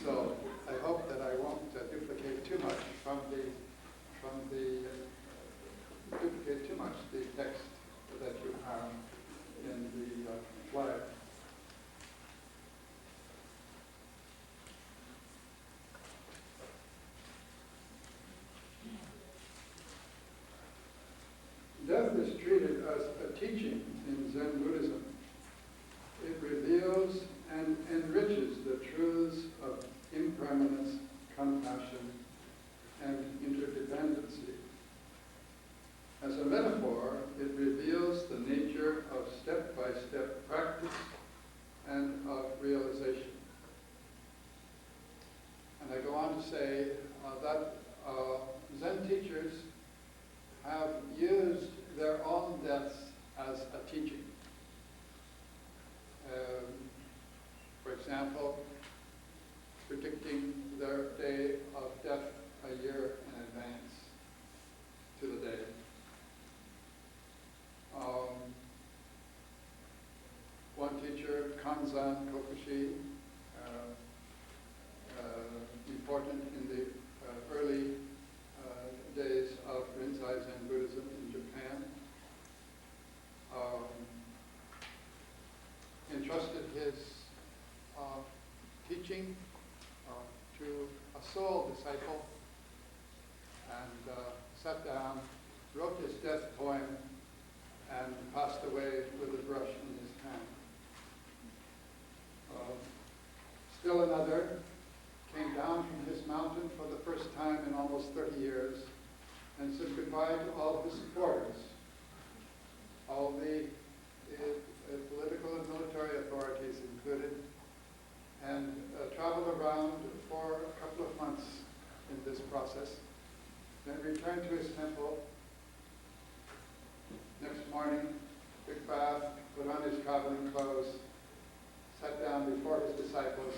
So I hope that I won't duplicate too much duplicate too much the text that you have in the flyer. Death is treated as a teaching in Zen Buddhism. It reveals and enriches the truths of impermanence, compassion, and interdependency. As a metaphor, it reveals the nature of step-by-step practice and of realization. And I go on to say that Zen teachers have used their own deaths as a teaching. For example, predicting their day of death a year in advance to the day. One teacher, Kanzan Kokushi, important in the early days of Rinzai Zen Buddhism in Japan, entrusted his teaching to a soul disciple and sat down, wrote his death poem, and passed away with a brush in his hand. Still another came down from his mountain for the first time in almost 30 years and said goodbye to all his supporters, all the political and military authorities included, and traveled around for a couple of months in this process. Then returned to his temple. Next morning, took bath, put on his traveling clothes, sat down before his disciples,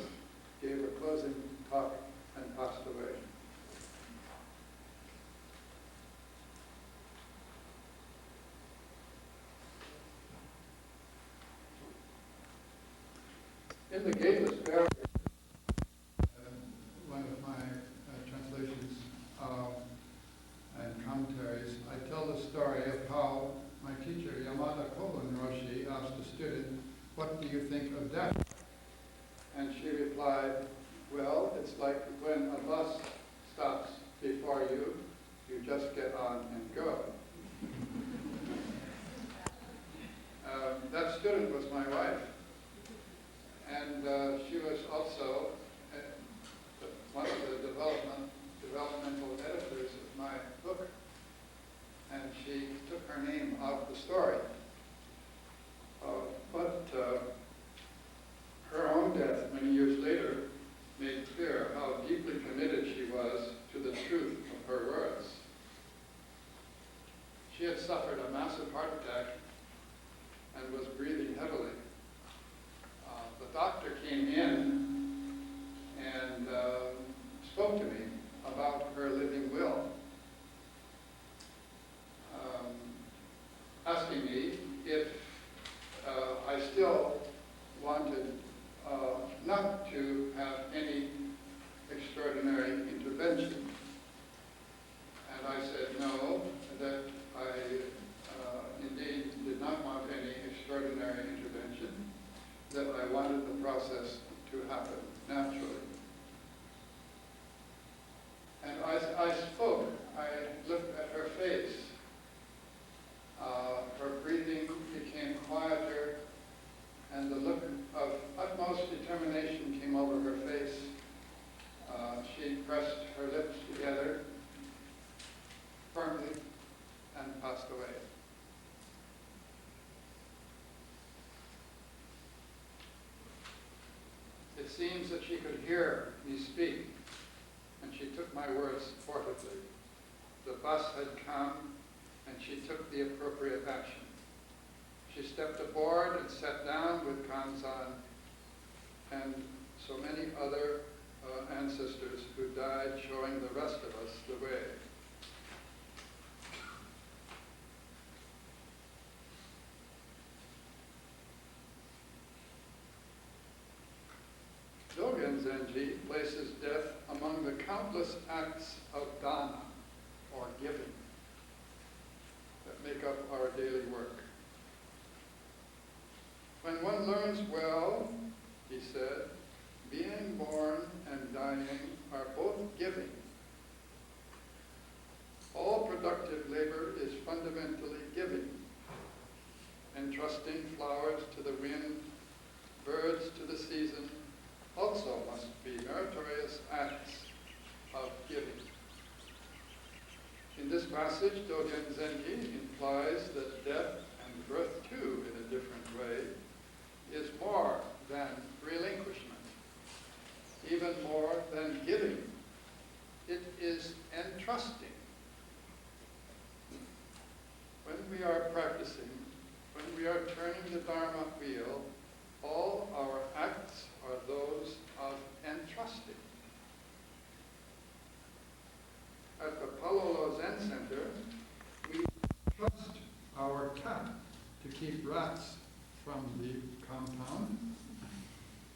gave a closing talk, and passed away. In the Gateless Barrier, one of my translations and commentaries, I tell the story of how my teacher, Yamada Koban Roshi, asked a student, "What do you think of death?" And she replied, "Well, it's like when a bus stops before you, you just get on and go." That student was my wife. And she was also one of the developmental editors of my book. And she took her name out of the story. But her own death many years later made clear how deeply committed she was to the truth of her words. She had suffered a massive heart attack and was breathing heavily. The doctor came in and spoke to me about her living will, asking me if I still wanted not to have any extraordinary intervention. And I said no, that I indeed did not want any extraordinary intervention, that I wanted the process to happen naturally. And I spoke, I looked at her face. Her breathing became quieter, and the look of utmost determination came over her face. She pressed her lips together firmly and passed away. It seems that she could hear me speak, and she took my words fortitude. The bus had come, and she took the appropriate action. She stepped aboard and sat down with Kanzan and so many other ancestors who died, showing the rest of us the way. Zenji places death among the countless acts of dana, or giving, that make up our daily work. When one learns well, he said, being born and dying are both giving. All productive labor is fundamentally giving, entrusting flowers to the wind, birds to the season, also must be meritorious acts of giving. In this passage, Dogen Zenji implies that death and birth too, in a different way, is more than relinquishment, even more than giving. It is entrusting. When we are practicing, when we are turning the Dharma wheel, all our acts are those of entrusting. At the Palolo Zen Center, we trust our cat to keep rats from the compound,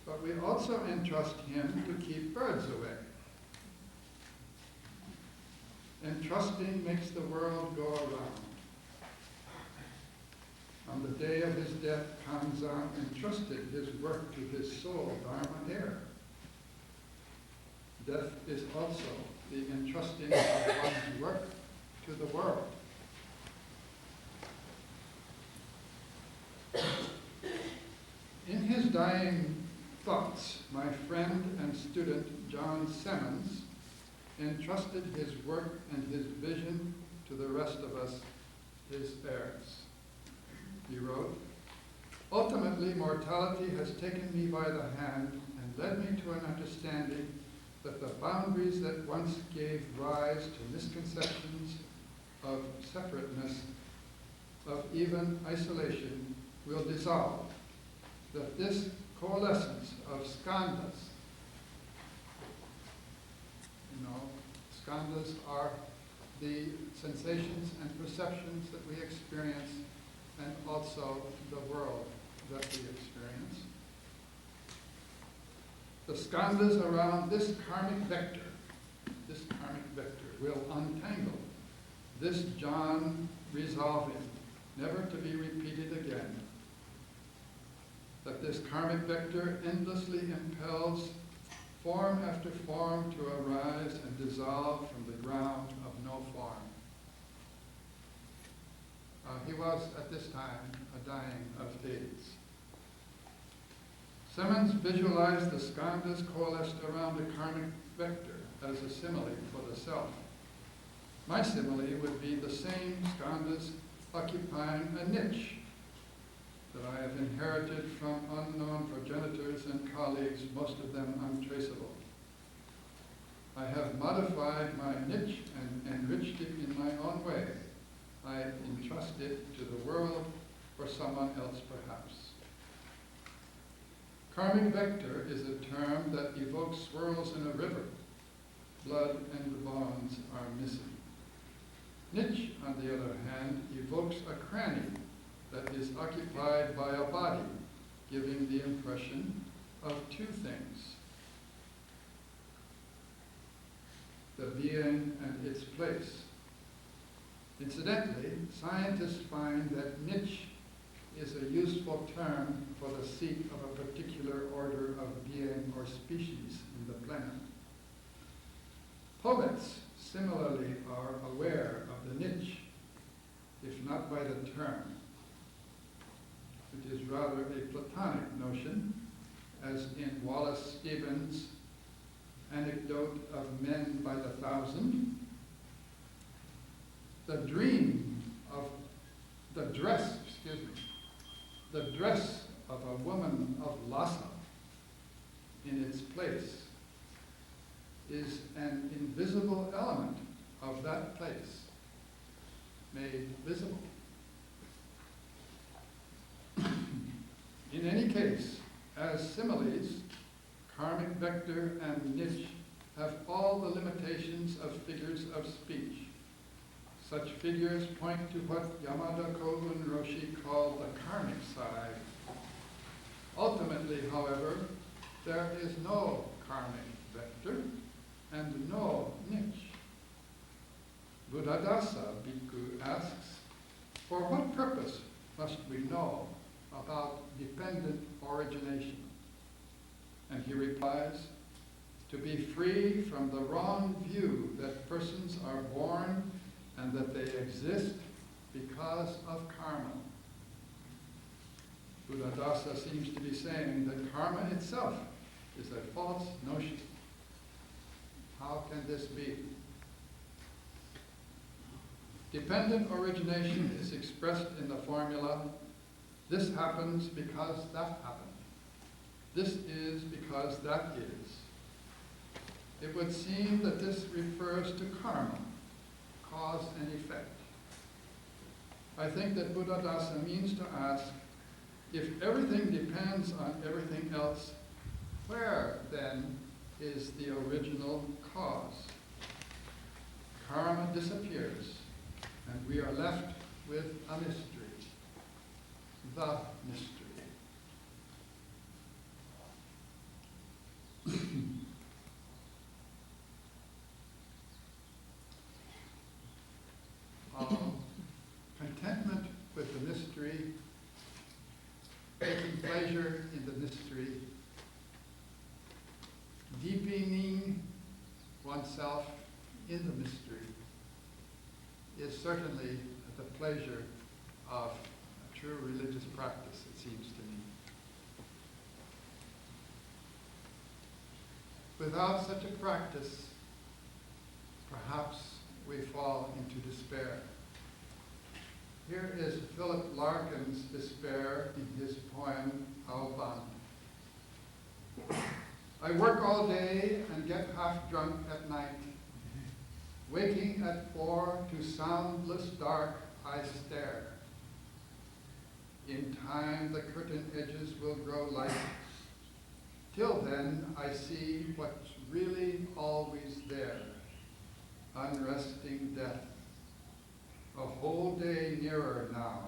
but we also entrust him to keep birds away. Entrusting makes the world go around. On the day of his death, Kanzan entrusted his work to his soul, Dharma Air. Death is also the entrusting of one's work to the world. In his dying thoughts, my friend and student John Simmons entrusted his work and his vision to the rest of us, his heirs. He wrote, ultimately, mortality has taken me by the hand and led me to an understanding that the boundaries that once gave rise to misconceptions of separateness, of even isolation, will dissolve, that this coalescence of skandhas, skandhas are the sensations and perceptions that we experience and also the world that we experience. The skandhas around this karmic vector will untangle, this John resolving, never to be repeated again. That this karmic vector endlessly impels form after form to arise and dissolve from the ground of no form. He was, at this time, dying of AIDS. Simmons visualized the skandhas coalesced around a karmic vector as a simile for the self. My simile would be the same skandhas occupying a niche that I have inherited from unknown progenitors and colleagues, most of them untraceable. I have modified my niche and enriched it in my own way. I entrust it to the world or someone else, perhaps. Karmic vector is a term that evokes swirls in a river. Blood and the bones are missing. Niche, on the other hand, evokes a cranny that is occupied by a body, giving the impression of two things: the being and its place. Incidentally, scientists find that niche is a useful term for the seat of a particular order of being or species in the planet. Poets similarly are aware of the niche, if not by the term. It is rather a Platonic notion, as in Wallace Stevens' anecdote of men by the thousand. The dream of the dress of a woman of Lhasa in its place is an invisible element of that place made visible. In any case, as similes, karmic vector and niche have all the limitations of figures of speech. Such figures point to what Yamada Kobun Roshi called the karmic side. Ultimately, however, there is no karmic vector and no niche. Buddhadasa Bhikkhu asks, for what purpose must we know about dependent origination? And he replies, to be free from the wrong view that persons are born and that they exist because of karma. Buddhadasa seems to be saying that karma itself is a false notion. How can this be? Dependent origination is expressed in the formula, this happens because that happened. This is because that is. It would seem that this refers to karma, cause and effect. I think that Buddhadasa means to ask, if everything depends on everything else, where then is the original cause? Karma disappears, and we are left with a mystery, the mystery. Contentment with the mystery, taking pleasure in the mystery, deepening oneself in the mystery is certainly the pleasure of a true religious practice, it seems to me. Without such a practice, perhaps we fall into despair. Here is Philip Larkin's despair in his poem, Alband. I work all day and get half drunk at night. Waking at 4 to soundless dark I stare. In time the curtain edges will grow light. Till then I see what's really always there. Unresting death. A whole day nearer now.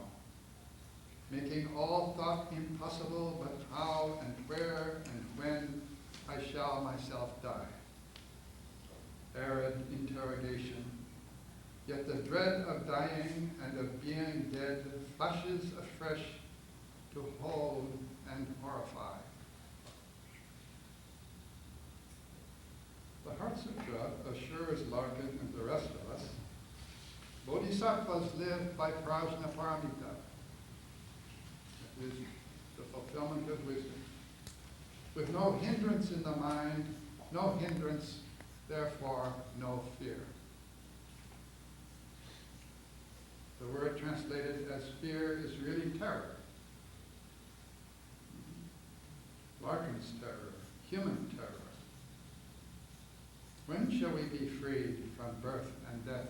Making all thought impossible, but how and where and when I shall myself die. Arid interrogation. Yet the dread of dying and of being dead flashes afresh to hold and horrify. The Heart Sutra assures Larkin and the rest of us, Bodhisattvas live by prajnaparamita. That is the fulfillment of wisdom. With no hindrance in the mind, no hindrance, therefore no fear. The word translated as fear is really terror. Larkin's terror, human terror. When shall we be freed from birth and death?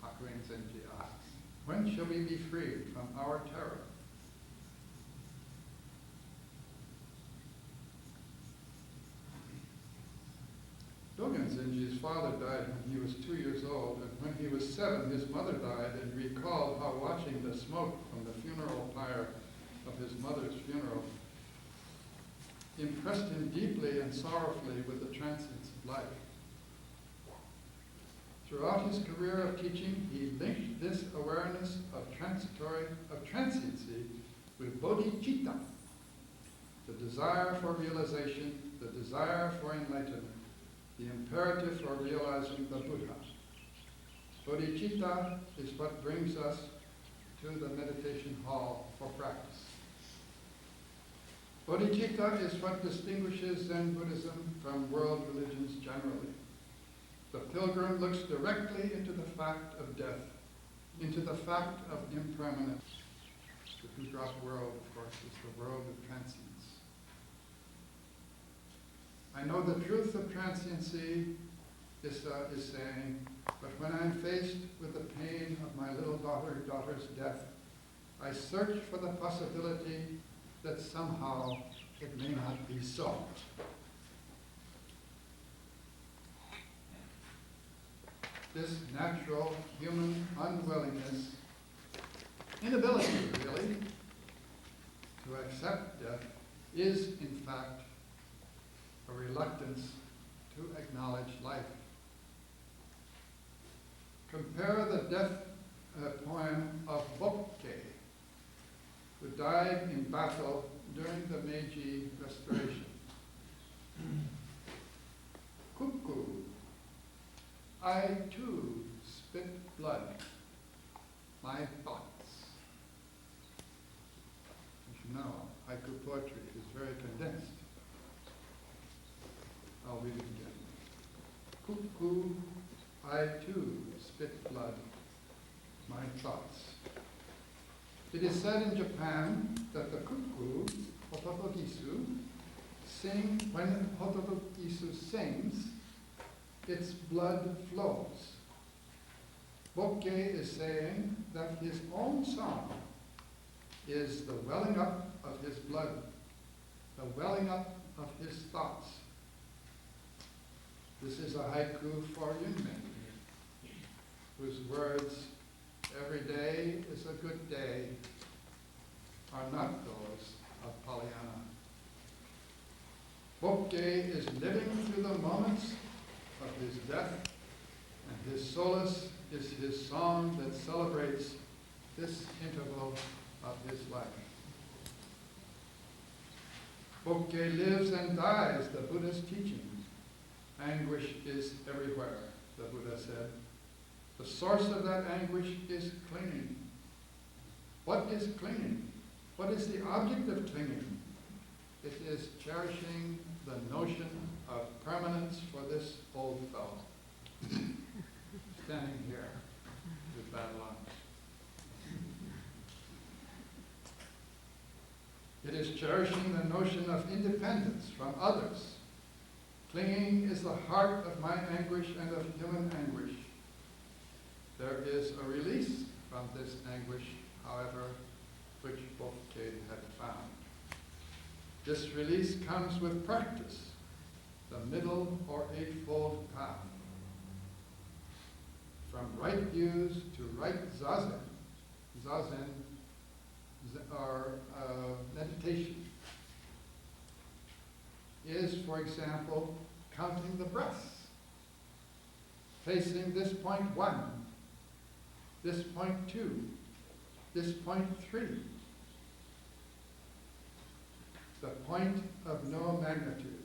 Hakuin Zenji asks. When shall we be freed from our terror? Dogen Zenji's father died when he was 2 years old, and when he was 7, his mother died, and recalled how watching the smoke from the funeral pyre of his mother's funeral impressed him deeply and sorrowfully with the transience of life. Throughout his career of teaching, he linked this awareness of transiency with bodhicitta, the desire for realization, the desire for enlightenment, the imperative for realizing the Buddha. Bodhicitta is what brings us to the meditation hall for practice. Bodhicitta is what distinguishes Zen Buddhism from world religions generally. The pilgrim looks directly into the fact of death, into the fact of impermanence. The two-drop world, of course, is the world of transience. I know the truth of transiency, Issa is saying, but when I'm faced with the pain of my little daughter's death, I search for the possibility that somehow it may not be so. This natural human unwillingness, inability really, to accept death is in fact reluctance to acknowledge life. Compare the death poem of Bokkei, who died in battle during the Meiji Restoration. Cuckoo, I too spit blood, my thoughts. As you know, haiku poetry is very condensed. I'll read it again. Cuckoo, I too spit blood, my thoughts. It is said in Japan that the cuckoo, Hototogisu, when Hototogisu sings, its blood flows. Bokkei is saying that his own song is the welling up of his blood, the welling up of his thoughts. This is a haiku for Yunmen, whose words, "Every day is a good day," are not those of Pollyanna. Bokkei is living through the moments of his death, and his solace is his song that celebrates this interval of his life. Bokkei lives and dies the Buddha's teaching. Anguish is everywhere, the Buddha said. The source of that anguish is clinging. What is clinging? What is the object of clinging? It is cherishing the notion of permanence for this old fellow, standing here with bad lungs. It is cherishing the notion of independence from others. Clinging is the heart of my anguish and of human anguish. There is a release from this anguish, however, which Bokkei had found. This release comes with practice, the middle or eightfold path. From right views to right zazen, or meditation, is, for example, counting the breaths, facing this point 1, this point 2, this point 3, the point of no magnitude.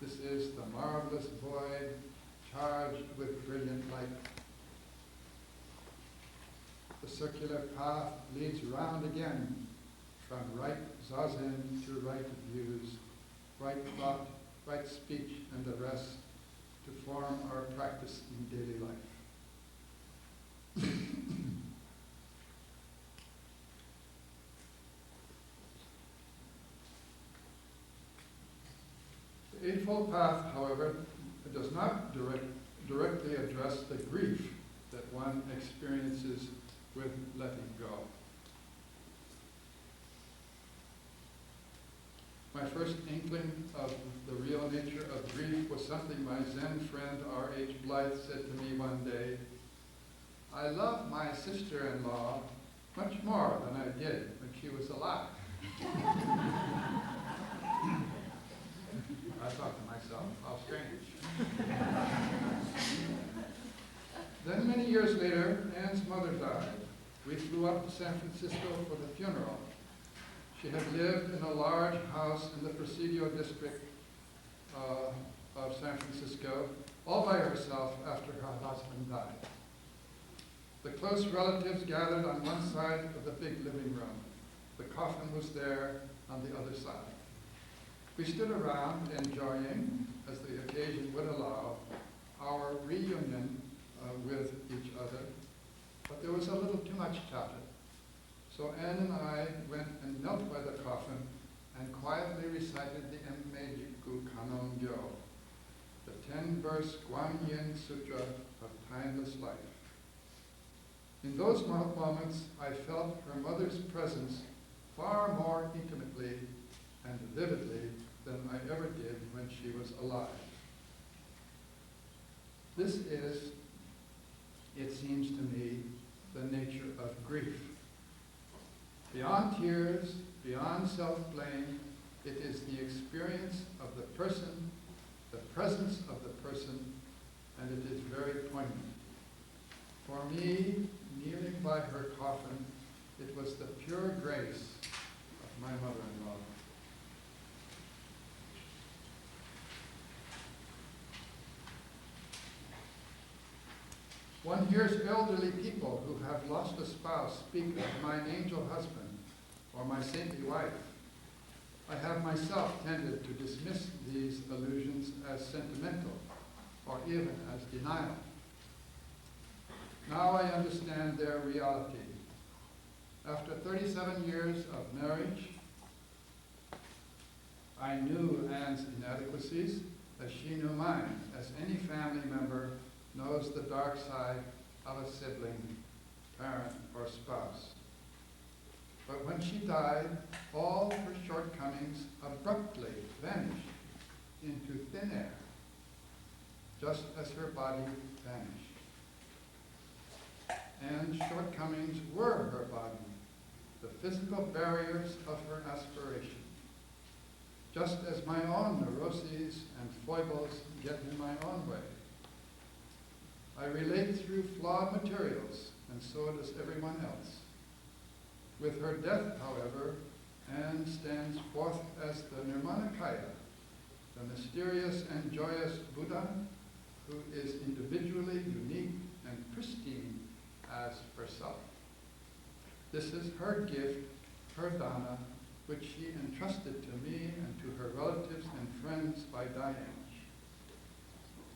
This is the marvelous void charged with brilliant light. The circular path leads round again from right zazen to right views, right thought, right speech, and the rest to form our practice in daily life. The Eightfold Path, however, does not directly address the grief that one experiences with letting go. My first inkling of the real nature of grief was something my Zen friend R.H. Blythe said to me one day. I love my sister-in-law much more than I did when she was alive. I thought to myself, how strange. Then many years later, Anne's mother died. We flew up to San Francisco for the funeral. She had lived in a large house in the Presidio district of San Francisco, all by herself after her husband died. The close relatives gathered on one side of the big living room. The coffin was there on the other side. We stood around enjoying, as the occasion would allow, our reunion with each other, but there was a little too much chatter. So Anne and I went and knelt by the coffin and quietly recited the Emmejiku Kanongyo, the 10-verse Guanyin Sutra of timeless life. In those moments, I felt her mother's presence far more intimately and vividly than I ever did when she was alive. This is, it seems to me, the nature of grief. Beyond tears, beyond self-blame, it is the experience experience of the person, the presence of the person, and it is very poignant. For me, kneeling by her coffin, it was the pure grace of my mother-in-law. One hears elderly people who have lost a spouse speak of my angel husband or my saintly wife. I have myself tended to dismiss these allusions as sentimental or even as denial. Now I understand their reality. After 37 years of marriage, I knew Anne's inadequacies as she knew mine, as any family member knows the dark side of a sibling, parent, or spouse. But when she died, all her shortcomings abruptly vanished into thin air, just as her body vanished. And shortcomings were her body, the physical barriers of her aspiration. Just as my own neuroses and foibles get in my own way. I relate through flawed materials, and so does everyone else. With her death, however, Anne stands forth as the Nirmanakaya, the mysterious and joyous Buddha, who is individually unique and pristine as herself. This is her gift, her dana, which she entrusted to me and to her relatives and friends by dying.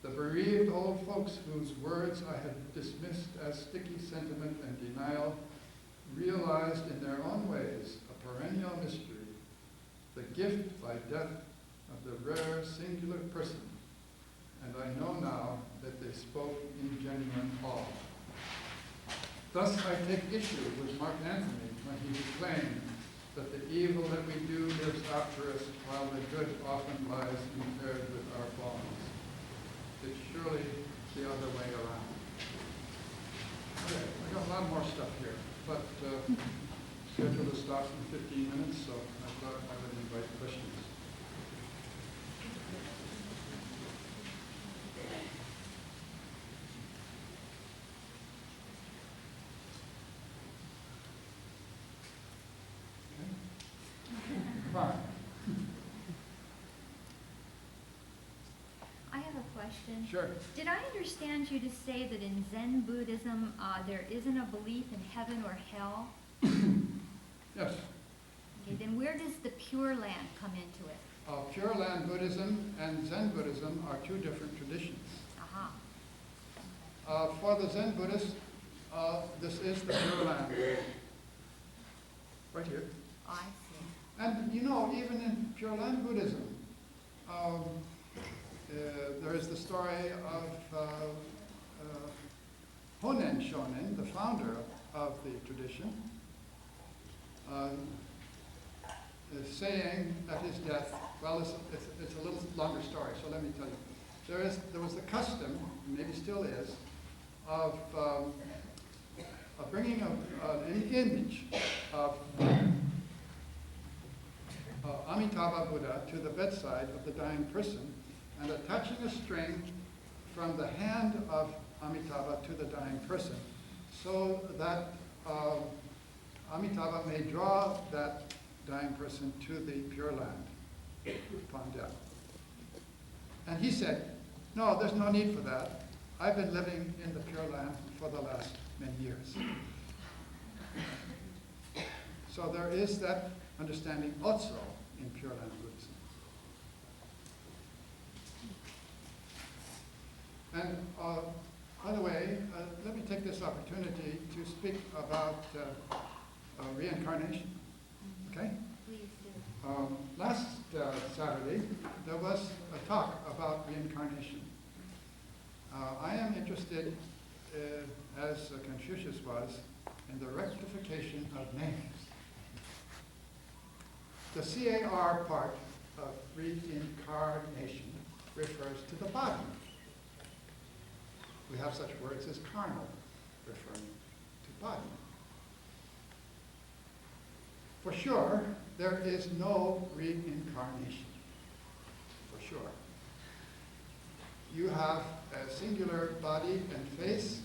The bereaved old folks whose words I had dismissed as sticky sentiment and denial realized in their own ways a perennial mystery, the gift by death of the rare singular person, and I know now that they spoke in genuine awe. Thus I take issue with Mark Antony when he proclaimed that the evil that we do lives after us, while the good often lies compared with our bonds. It's surely the other way around. Okay, I got a lot more stuff here, but scheduled to stop in 15 minutes, so I thought I would invite questions. Fine. I have a question. Sure. Did I understand you to say that in Zen Buddhism there isn't a belief in heaven or hell? Yes. Okay, then where does the Pure Land come into it? Pure Land Buddhism and Zen Buddhism are two different traditions. Aha. For the Zen Buddhists, this is the Pure Land. Right here. Oh, I see. And you know, even in Pure Land Buddhism, there is the story of Honen Shonin, the founder of the tradition, saying at his death, well, it's a little longer story, so let me tell you. There was the custom, maybe still is, of bringing an image of Amitabha Buddha to the bedside of the dying person and attaching a string from the hand of Amitabha to the dying person so that Amitabha may draw that dying person to the Pure Land upon death. And he said, no, there's no need for that. I've been living in the Pure Land for the last many years. So there is that understanding also in Pure Land Buddhism. And by the way, let me take this opportunity to speak about reincarnation. Okay? Please do. Last Saturday, there was a talk about reincarnation. I am interested, as Confucius was, in the rectification of names. The CAR part of reincarnation refers to the body. We have such words as carnal, referring to body. For sure, there is no reincarnation. sure. You have a singular body and face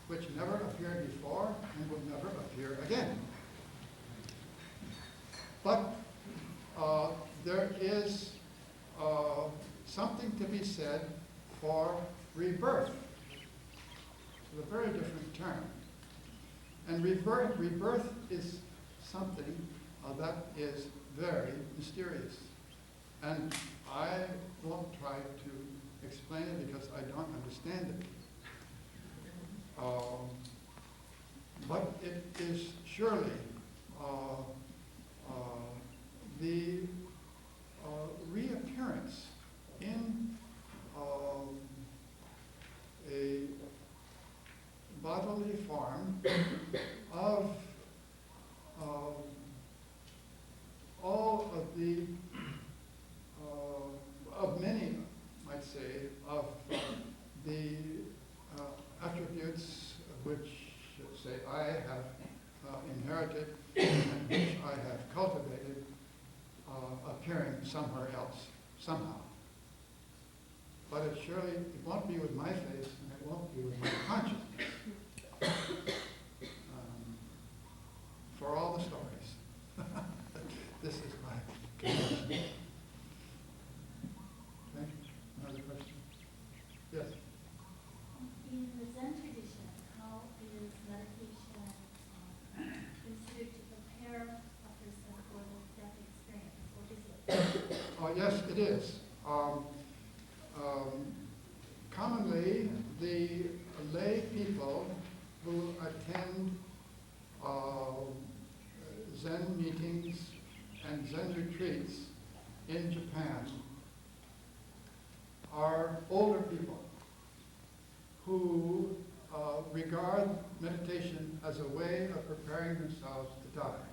which never appeared before and will never appear again. But there is something to be said for rebirth. It's a very different term. And rebirth is something that is very mysterious. And I won't try to explain it because I don't understand it. But it is surely the reappearance in a bodily form of all of the, of many, might say, of the attributes which, say, I have inherited and which I have cultivated appearing somewhere else, somehow. But it surely, it won't be with my face and it won't be with my consciousness. For all the stories. This is my confession. Okay, another question? Yes? In the Zen tradition, how is meditation considered to prepare a person for the death experience? What is it? Oh, yes, it is. Commonly, the lay people who attend Zen meetings and Zen retreats in Japan are older people who regard meditation as a way of preparing themselves to die.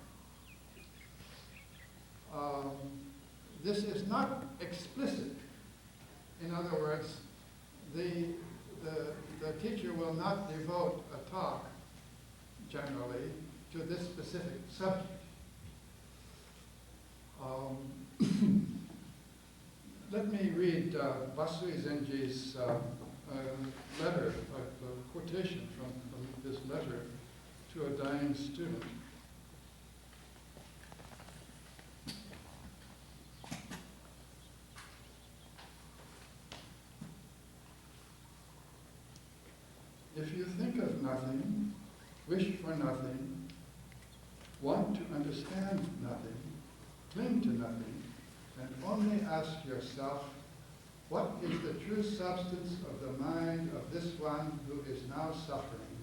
This is not explicit. In other words, the teacher will not devote a talk, generally, to this specific subject. Let me read Basui Zenji's letter, a quotation from this letter to a dying student. If you think of nothing, wish for nothing, want to understand nothing, cling to nothing, and only ask yourself, what is the true substance of the mind of this one who is now suffering?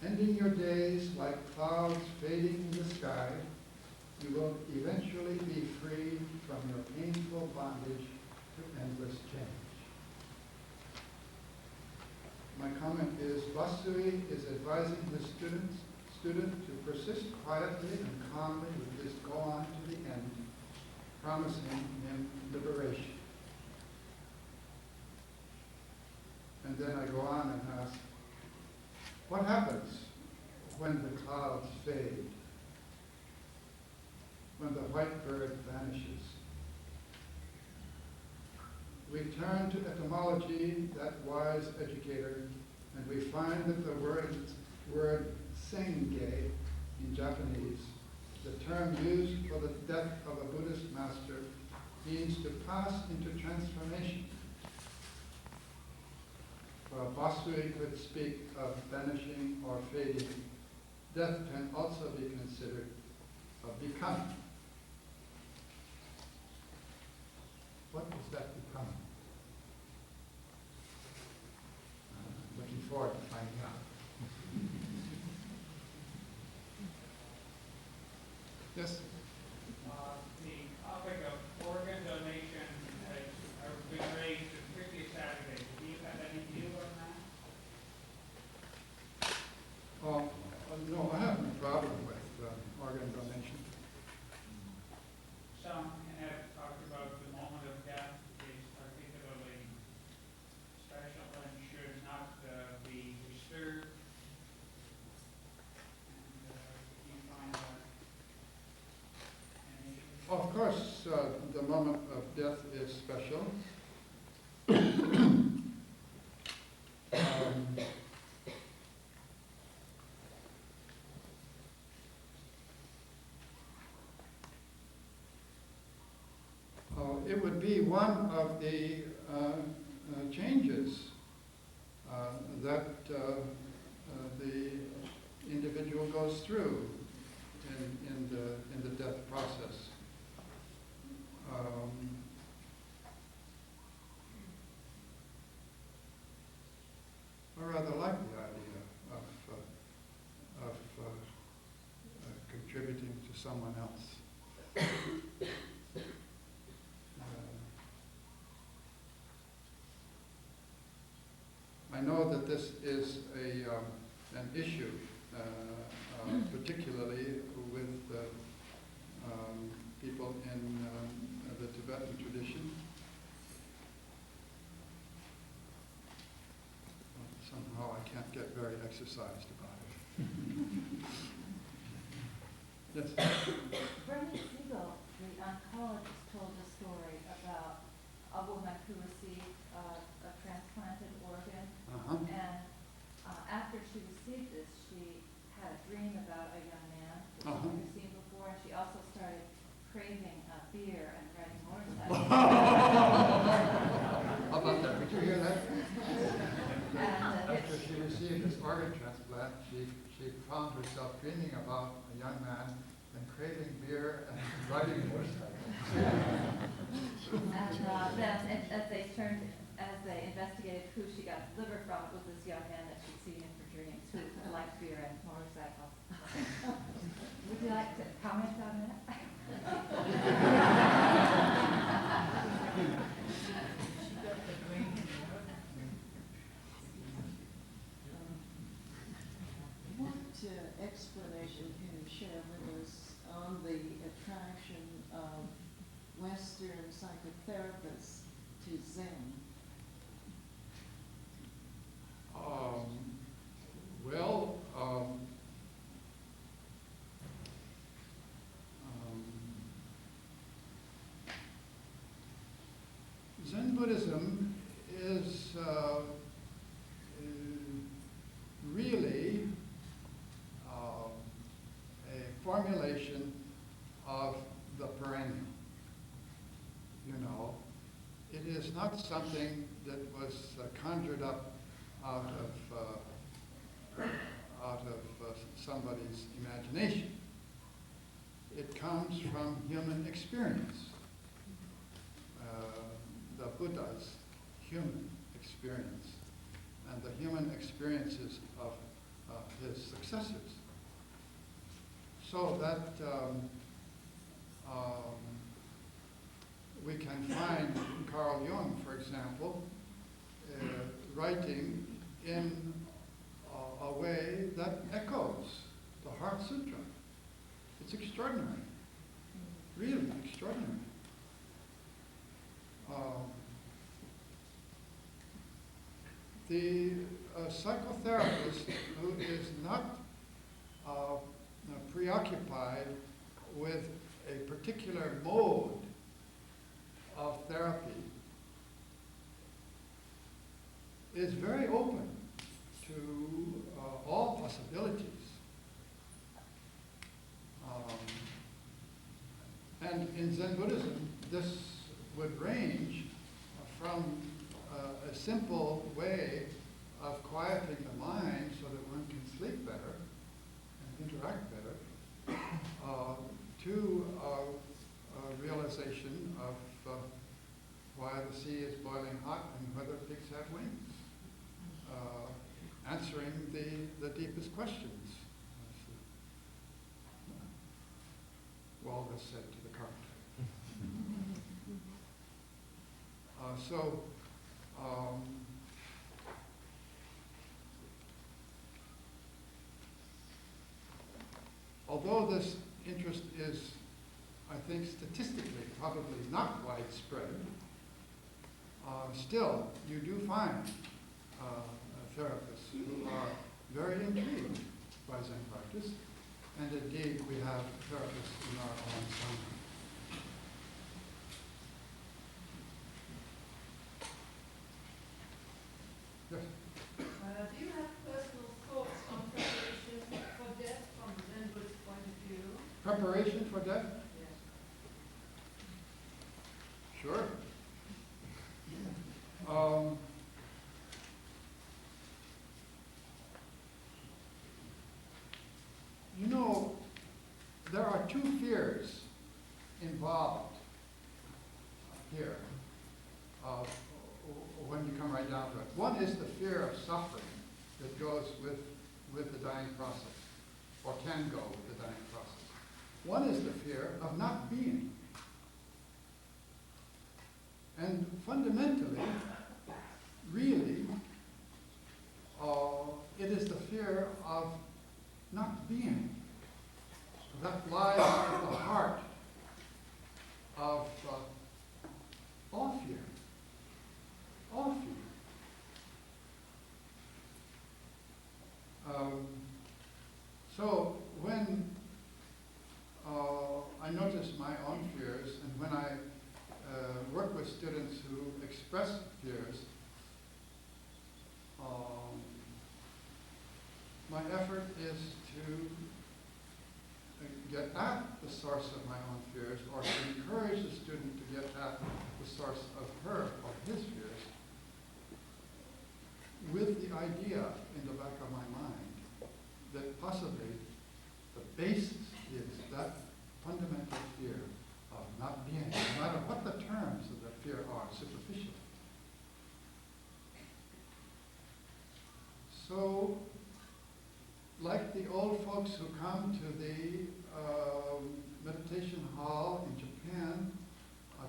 Ending your days like clouds fading in the sky, you will eventually be free from your painful bondage to endless change. My comment is, Basui is advising his student to persist quietly and calmly with his go on to the end, promising him liberation. And then I go on and ask, what happens when the clouds fade? When the white bird vanishes? We turn to etymology, that wise educator, and we find that the word senge in Japanese, the term used for the death of a Buddhist master, means to pass into transformation. While Basui could speak of vanishing or fading, death can also be considered of becoming. What is that becoming? Looking forward to finding out. Yes? The topic of organ donation has been raised in previous Saturdays. Do you have any view on that? No, I have no problem with organ donation. Some have talked about the moment of death is particularly special and should not be disturbed. And you find that? course, the moment of death is special. It would be one of the changes that the individual goes through in the death process. I rather like the idea of contributing to someone else. I know that this is an issue, particularly with people in the Tibetan tradition. Somehow I can't get very exercised about it. Yes? Bernie Siegel, the oncologist, told a story about a woman who received a transplanted organ. And after she received this, she had a dream about a young man that she'd never seen before, and she also started craving beer and riding motorcycles. How about that? Did you hear that? After she received this organ transplant, she found herself dreaming about a young man and craving beer and riding motorcycles. And then as they investigated who she got the liver from, it was this young man that she'd seen in her dreams who liked beer and motorcycles. Would you like to comment on that? What explanation can you share with us on the attraction of Western psychotherapists to Zen? Zen Buddhism is really a formulation of the perennial. You know, it is not something that was conjured up out of somebody's imagination. It comes from human experience. The Buddha's human experience and the human experiences of his successors. So that we can find Carl Jung, for example, writing in a way that echoes the Heart Sutra. It's extraordinary, really extraordinary. The psychotherapist who is not preoccupied with a particular mode of therapy is very open to all possibilities. And in Zen Buddhism, this would range from a simple way of quieting the mind so that one can sleep better and interact better, to a realization of why the sea is boiling hot and whether pigs have wings, answering the deepest questions. Walrus said to the carpenter. Although this interest is, I think, statistically probably not widespread, still you do find therapists who are very intrigued by Zen practice, and indeed we have therapists in our own center. preparation for death? Sure. You know, there are two fears involved here when you come right down to it. One is the fear of suffering that goes with the dying process, or can go with the dying process. One is the fear of not being. And fundamentally, really, it is the fear of not being that lies at the heart of all fear. All fear. So when I notice my own fears, and when I work with students who express fears, my effort is to get at the source of my own fears, or to encourage the student to get at the source of her or his fears, with the idea in the back of my mind that possibly the basis is that fundamental fear of not being, no matter what the terms of that fear are, superficially. So, like the old folks who come to the meditation hall in Japan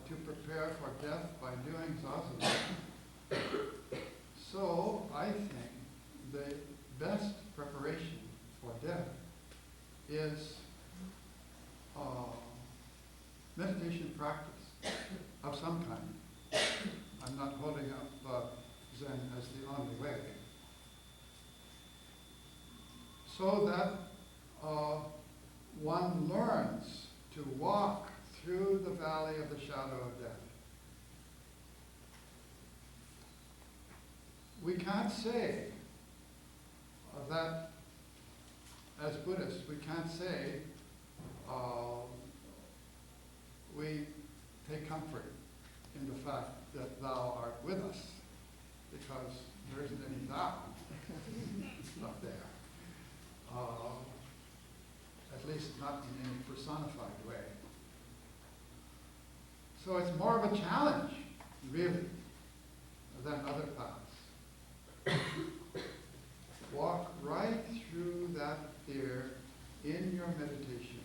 to prepare for death by doing zazen, so I think the best preparation for death is meditation practice of some kind. I'm not holding up Zen as the only way. So that one learns to walk through the valley of the shadow of death. We can't say that, as Buddhists, we can't say we take comfort in the fact that thou art with us, because there isn't any thou up there. At least not in any personified way. So it's more of a challenge, really, than other paths. Walk right through that fear in your meditation,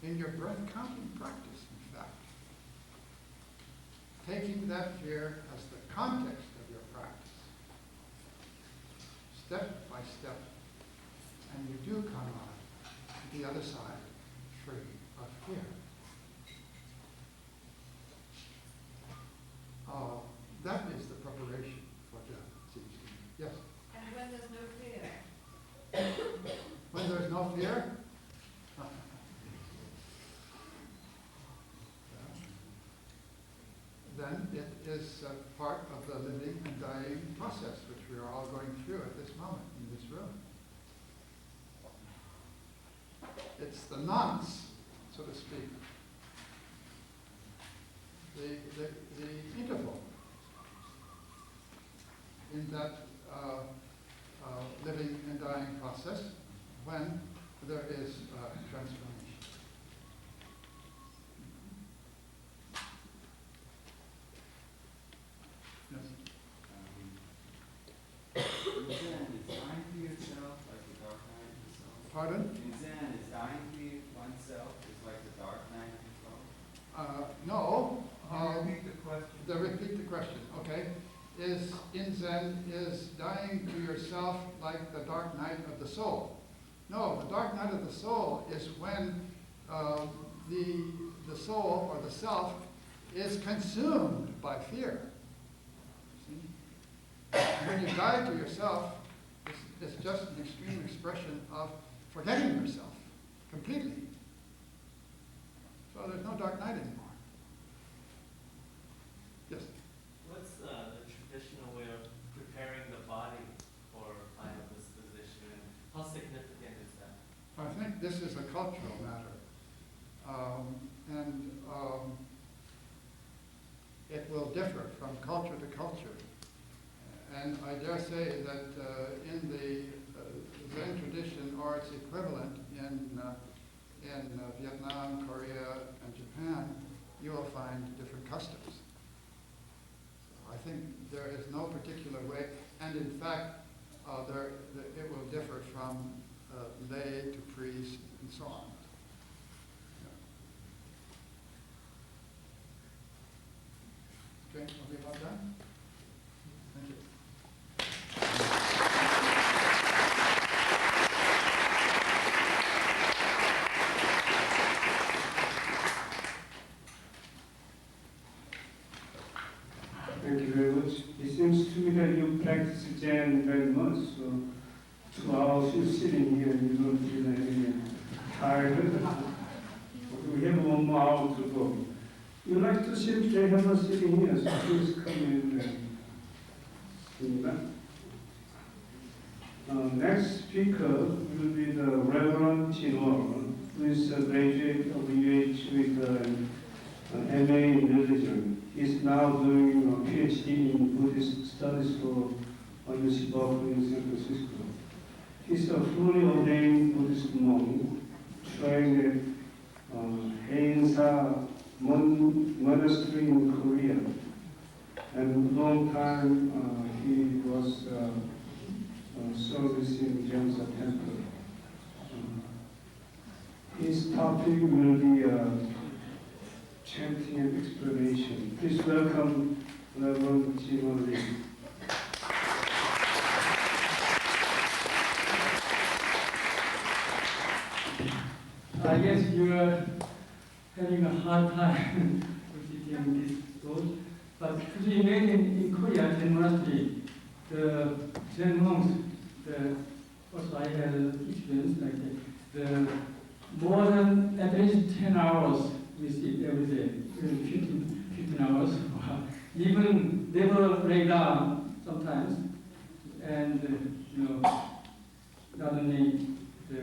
in your breath counting practice, in fact. Taking that fear as the context of your practice, step by step. And you do come out to the other side free of fear. That is the preparation for death, it seems to me. Yes? And when there's no fear? When there's no fear? Then it is part of the living and dying process, which we are all going through at this moment in this room. It's the nonce, so to speak, the interval in that living and dying process when there is transformation. Yes? Is Zen is dying to yourself like the dark night of the soul? Pardon? In Zen, is dying to oneself is like the dark night of the soul? No. Repeat the question. Repeat the question, okay. Is in Zen, is dying to yourself like the dark night of the soul? No, the dark night of the soul is when the soul or the self is consumed by fear. See? When you die to yourself, it's just an extreme expression of forgetting yourself completely. So there's no dark night anymore. Yes? What's the traditional way of preparing the body for final disposition, and how significant is that? I think this is a cultural matter. it will differ from culture to culture. And I dare say that in the Zen tradition or its equivalent in Vietnam, Korea, and Japan, you will find different customs. So I think there is no particular way, and in fact, it will differ from lay to priest and so on. Okay, are we about done? Thank you. Thank you very much. It seems to me that you practice Zen very much, so 2 hours you're sitting here and you don't feel any tired. We have 1 more hour to go. You like to sit, they have us sitting here, so please come in there. Next speaker will be the Reverend Jinwoo, who is a graduate of UH with MA in religion. He's now doing a PhD in Buddhist studies for University of Berkeley in San Francisco. He's a fully ordained Buddhist monk, trained at Haeinsa Monastery in Korea. And long time he was service in Gyeongsa Temple. His topic will be chanting and explanation. Please welcome Reverend Jinwoo Lee. I guess you are having a hard time repeating this thought, but could you imagine in Korea, Zen monastery, the Zen monks, also I had an experience like that, more than at least 10 hours we sit every day, 15 hours. Even they will lay down sometimes, and not only the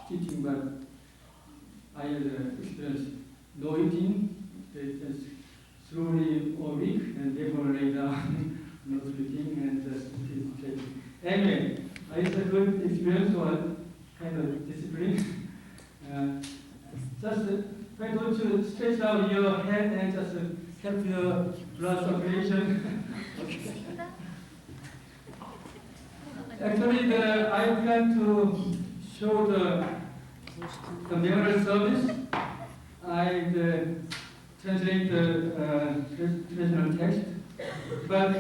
teaching, but I had experienced no eating. They just slowly all week, and they will lay down, no sleeping, and just taking. Anyway, it's a good experience or kind of discipline. Just why don't you stretch out your hand and just help your blood circulation? Actually, I plan to show the memorial service. I translate the traditional text, but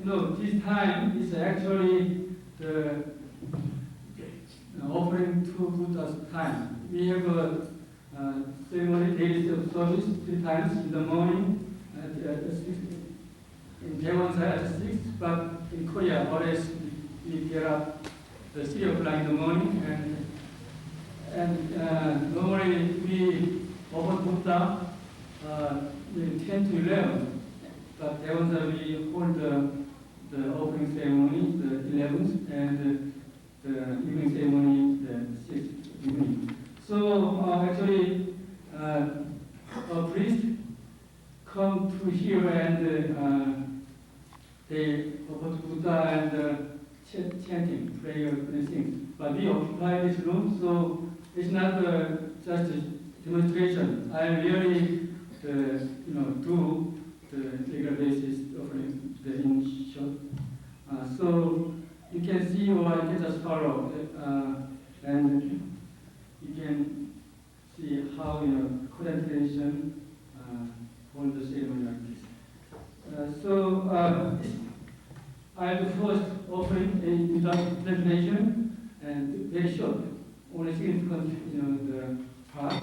this time is actually the offering to Buddha's time. We have a ceremony, daily service 3 times in the morning at 6, in Tae1 at 6, but in Korea always we get up the 3 o'clock in the morning, and normally we offer Buddha 10 to 11, but Tae1 we hold the opening ceremony the 11th and the evening ceremony the 6th evening. So actually, a priest come to here and they offer to Buddha and chanting, prayer, and things. But we occupy this room, so it's not just a demonstration. I really, do the regular basis offering the in short. So you can see or you can just follow, and you can see how Korean tradition hold the ceremony like this. I'll first offering without definition and very short, only significant the part,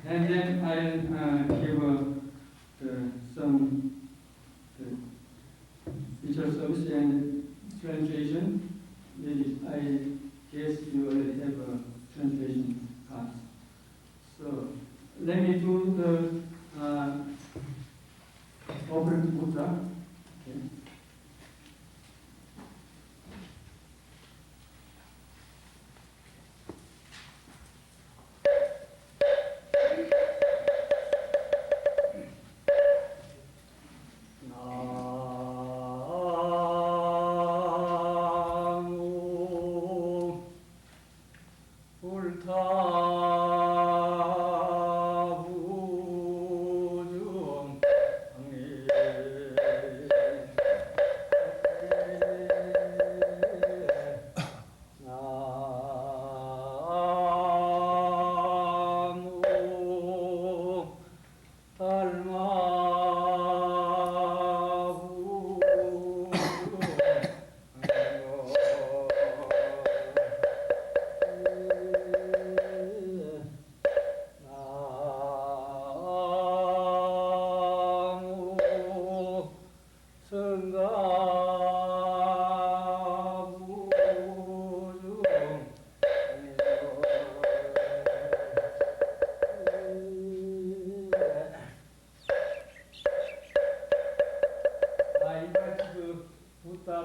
and then I'll give some visual service and translation. Maybe I guess you already have a translation part. So let me do the open Buddha. Okay.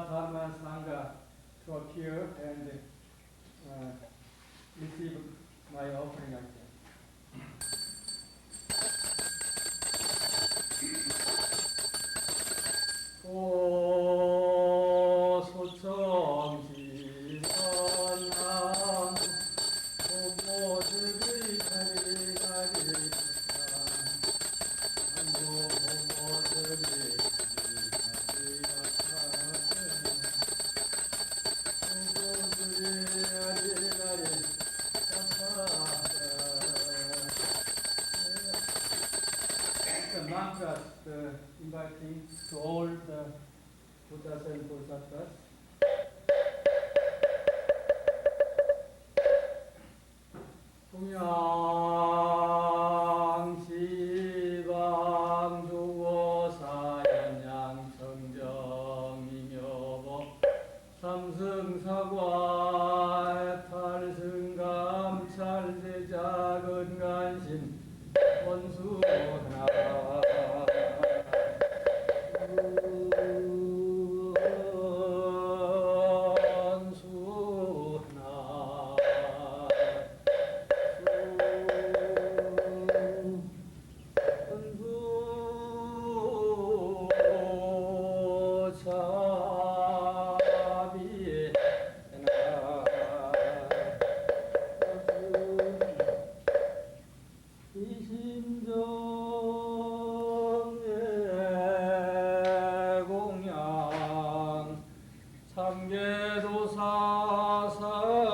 Dharma Sangha to appear and receive my offering again. 오 소청시 선남 보모들이 다리다리 한국 보모들이 mantras inviting to all the Buddhas and Bodhisattvas. 동양시방주고사연양 정정이묘법 삼승사과 탈승감찰제자 건간심 원수하나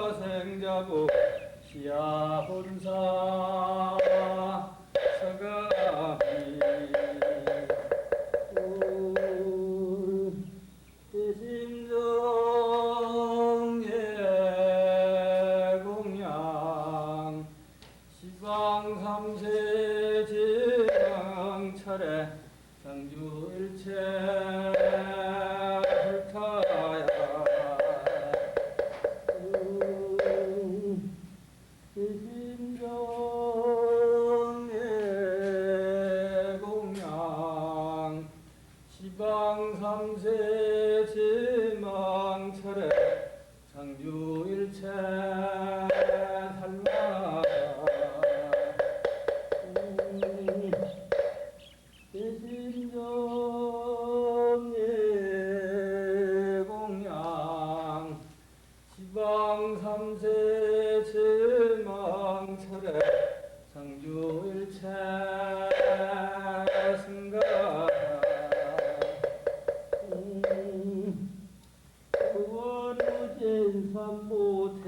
삼계도사사생자부 시야혼사 서가비 대심정예공양 시방삼세 지방철에 상주일체 불타야 대심정예공양 시방삼세 지망철에 상주일체 살마 대심정예공양 시방삼세 지망철에 상주일체 승가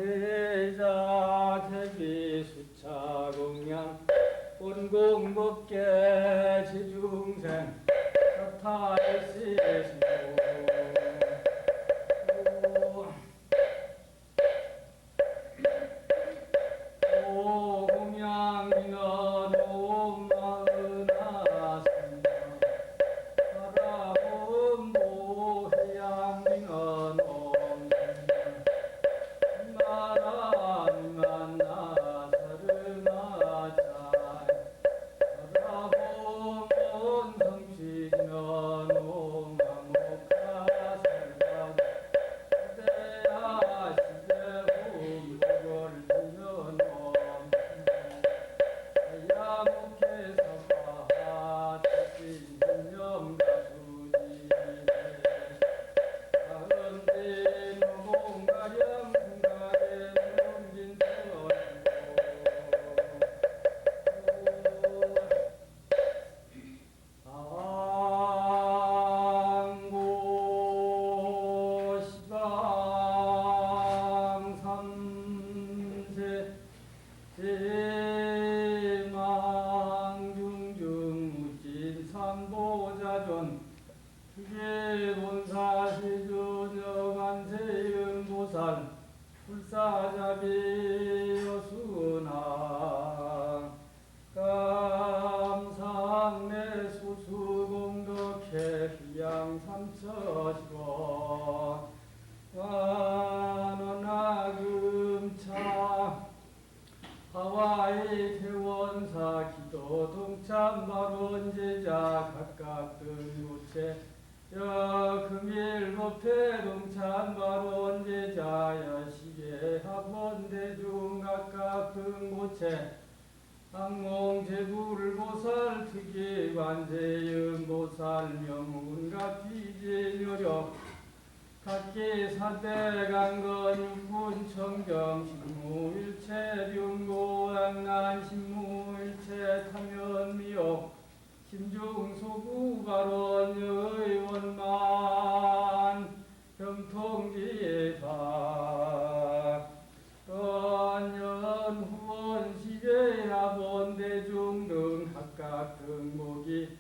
구원우진삼보태자 대비수차공양 본공법계 지중생 사타일시신고 오공양이여 노마은하신다 바라본보해양이여 나라니만나 사르마자 바라본 성취지면 오마목하살다 대야 시대훈 보궐지면 야목해서바 택신념가수지 가은진 노공가령 공가의 농진서리고 방고 시방삼세 대망중중무진삼보자존 기계본사시주녀관세음보살 불사자비여수나 감상내 수수공덕해 희양삼처시고 완원하금차 하와이 대원사 기도 동참 발원제자 각각 등요체 금일법회 동찬발원 제자야 시계 학원 대중 각각 등고체 항몽제불보살 특이 관세음보살 명문각 비제묘력 각기 사대강건 육군 청경 신무일체 륜고양난 신무일체 탐연미옥 심중소구발원 의원만 병통지사 건연 후원 시계하본 대중 등 각각 등목이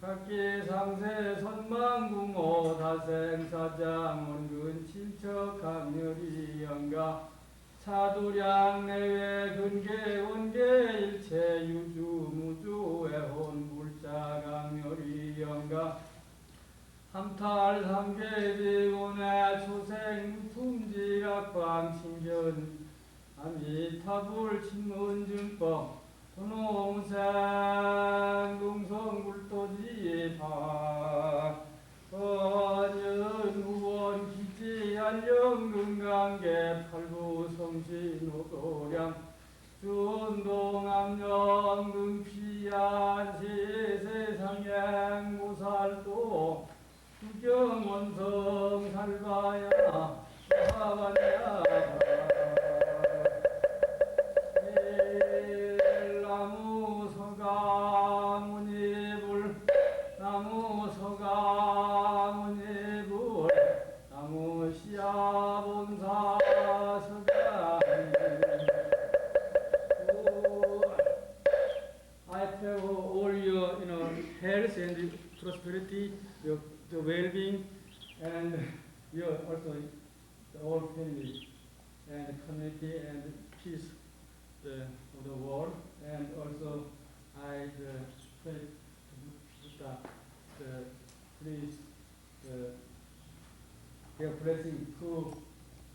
각기 상세 선망구모 다생사장 원근 친척 감열이 영가 차두량 내외 근계 원계 일체 유주 무주 애혼 불자 강렬이 영가 함탈 삼계지원의 초생 품지락방 신견 아미타불 친문증법 분홍생 동성불도지파 번연후원 기지한영금강계 팔부성신호도량 준동암령 등피한 세상행무살도 구경원성 살바야 사바냐 나무 서가무니불 나무 서가무니불 나무 시아본사 서가 I pray all your health and prosperity, the well-being, and your also the whole family and community and peace of the world. And also I pray to Buddha, please their blessing to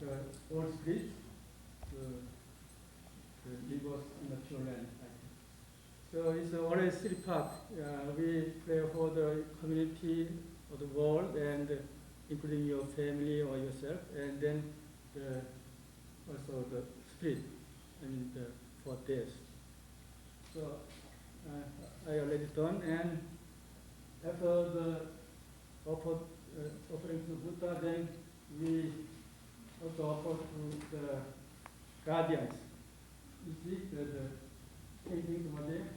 the old spirit to leave us in the pure land. So it's always city park. We pray for the community of the world and including your family or yourself, and then also the spirit, for death. So I already done, and after the offering to Buddha, then we also offer to the guardians. You see the paintings over there?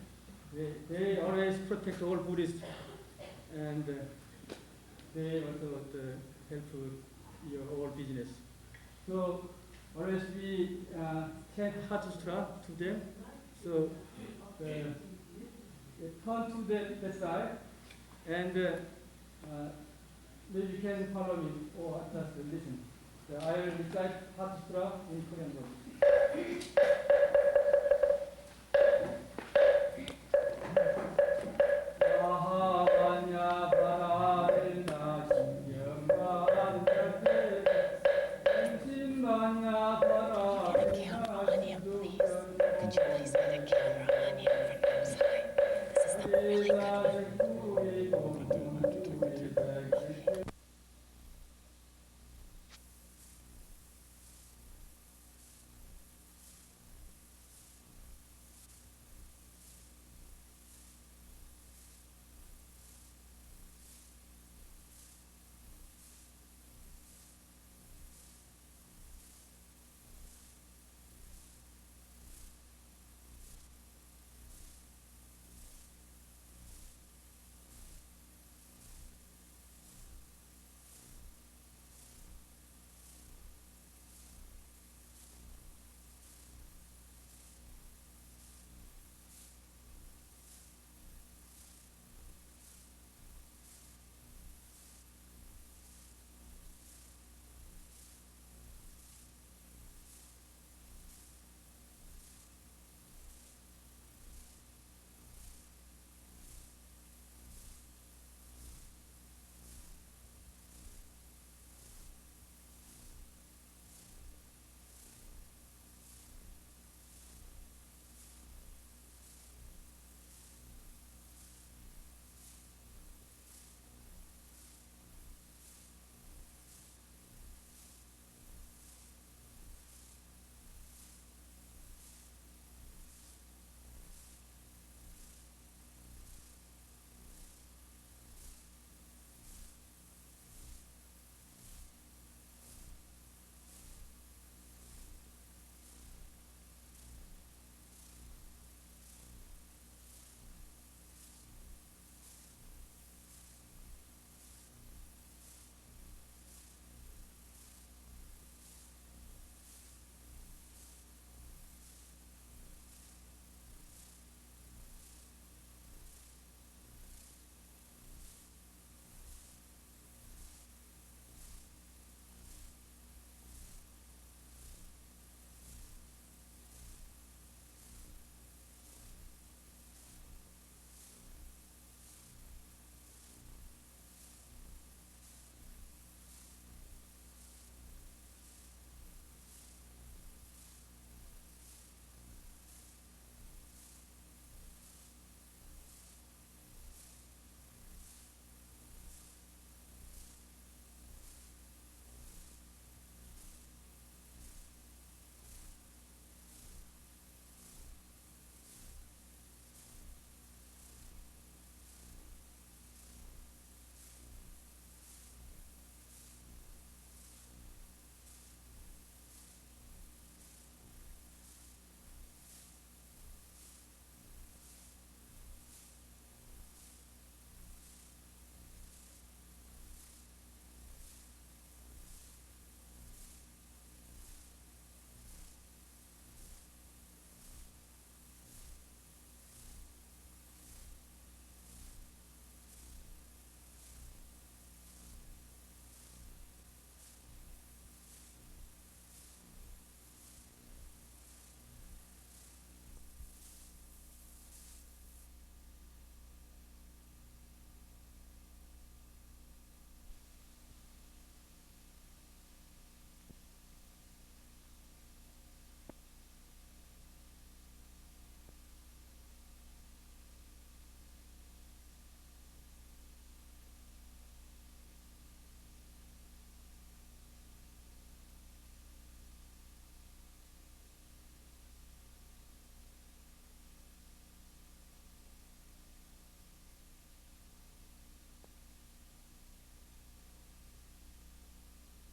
They always protect all Buddhists, and they also help your whole business. So always we chant Heart Sutra to them. So they turn to that side, and maybe you can follow me or just listen. I will recite Heart Sutra in Korean.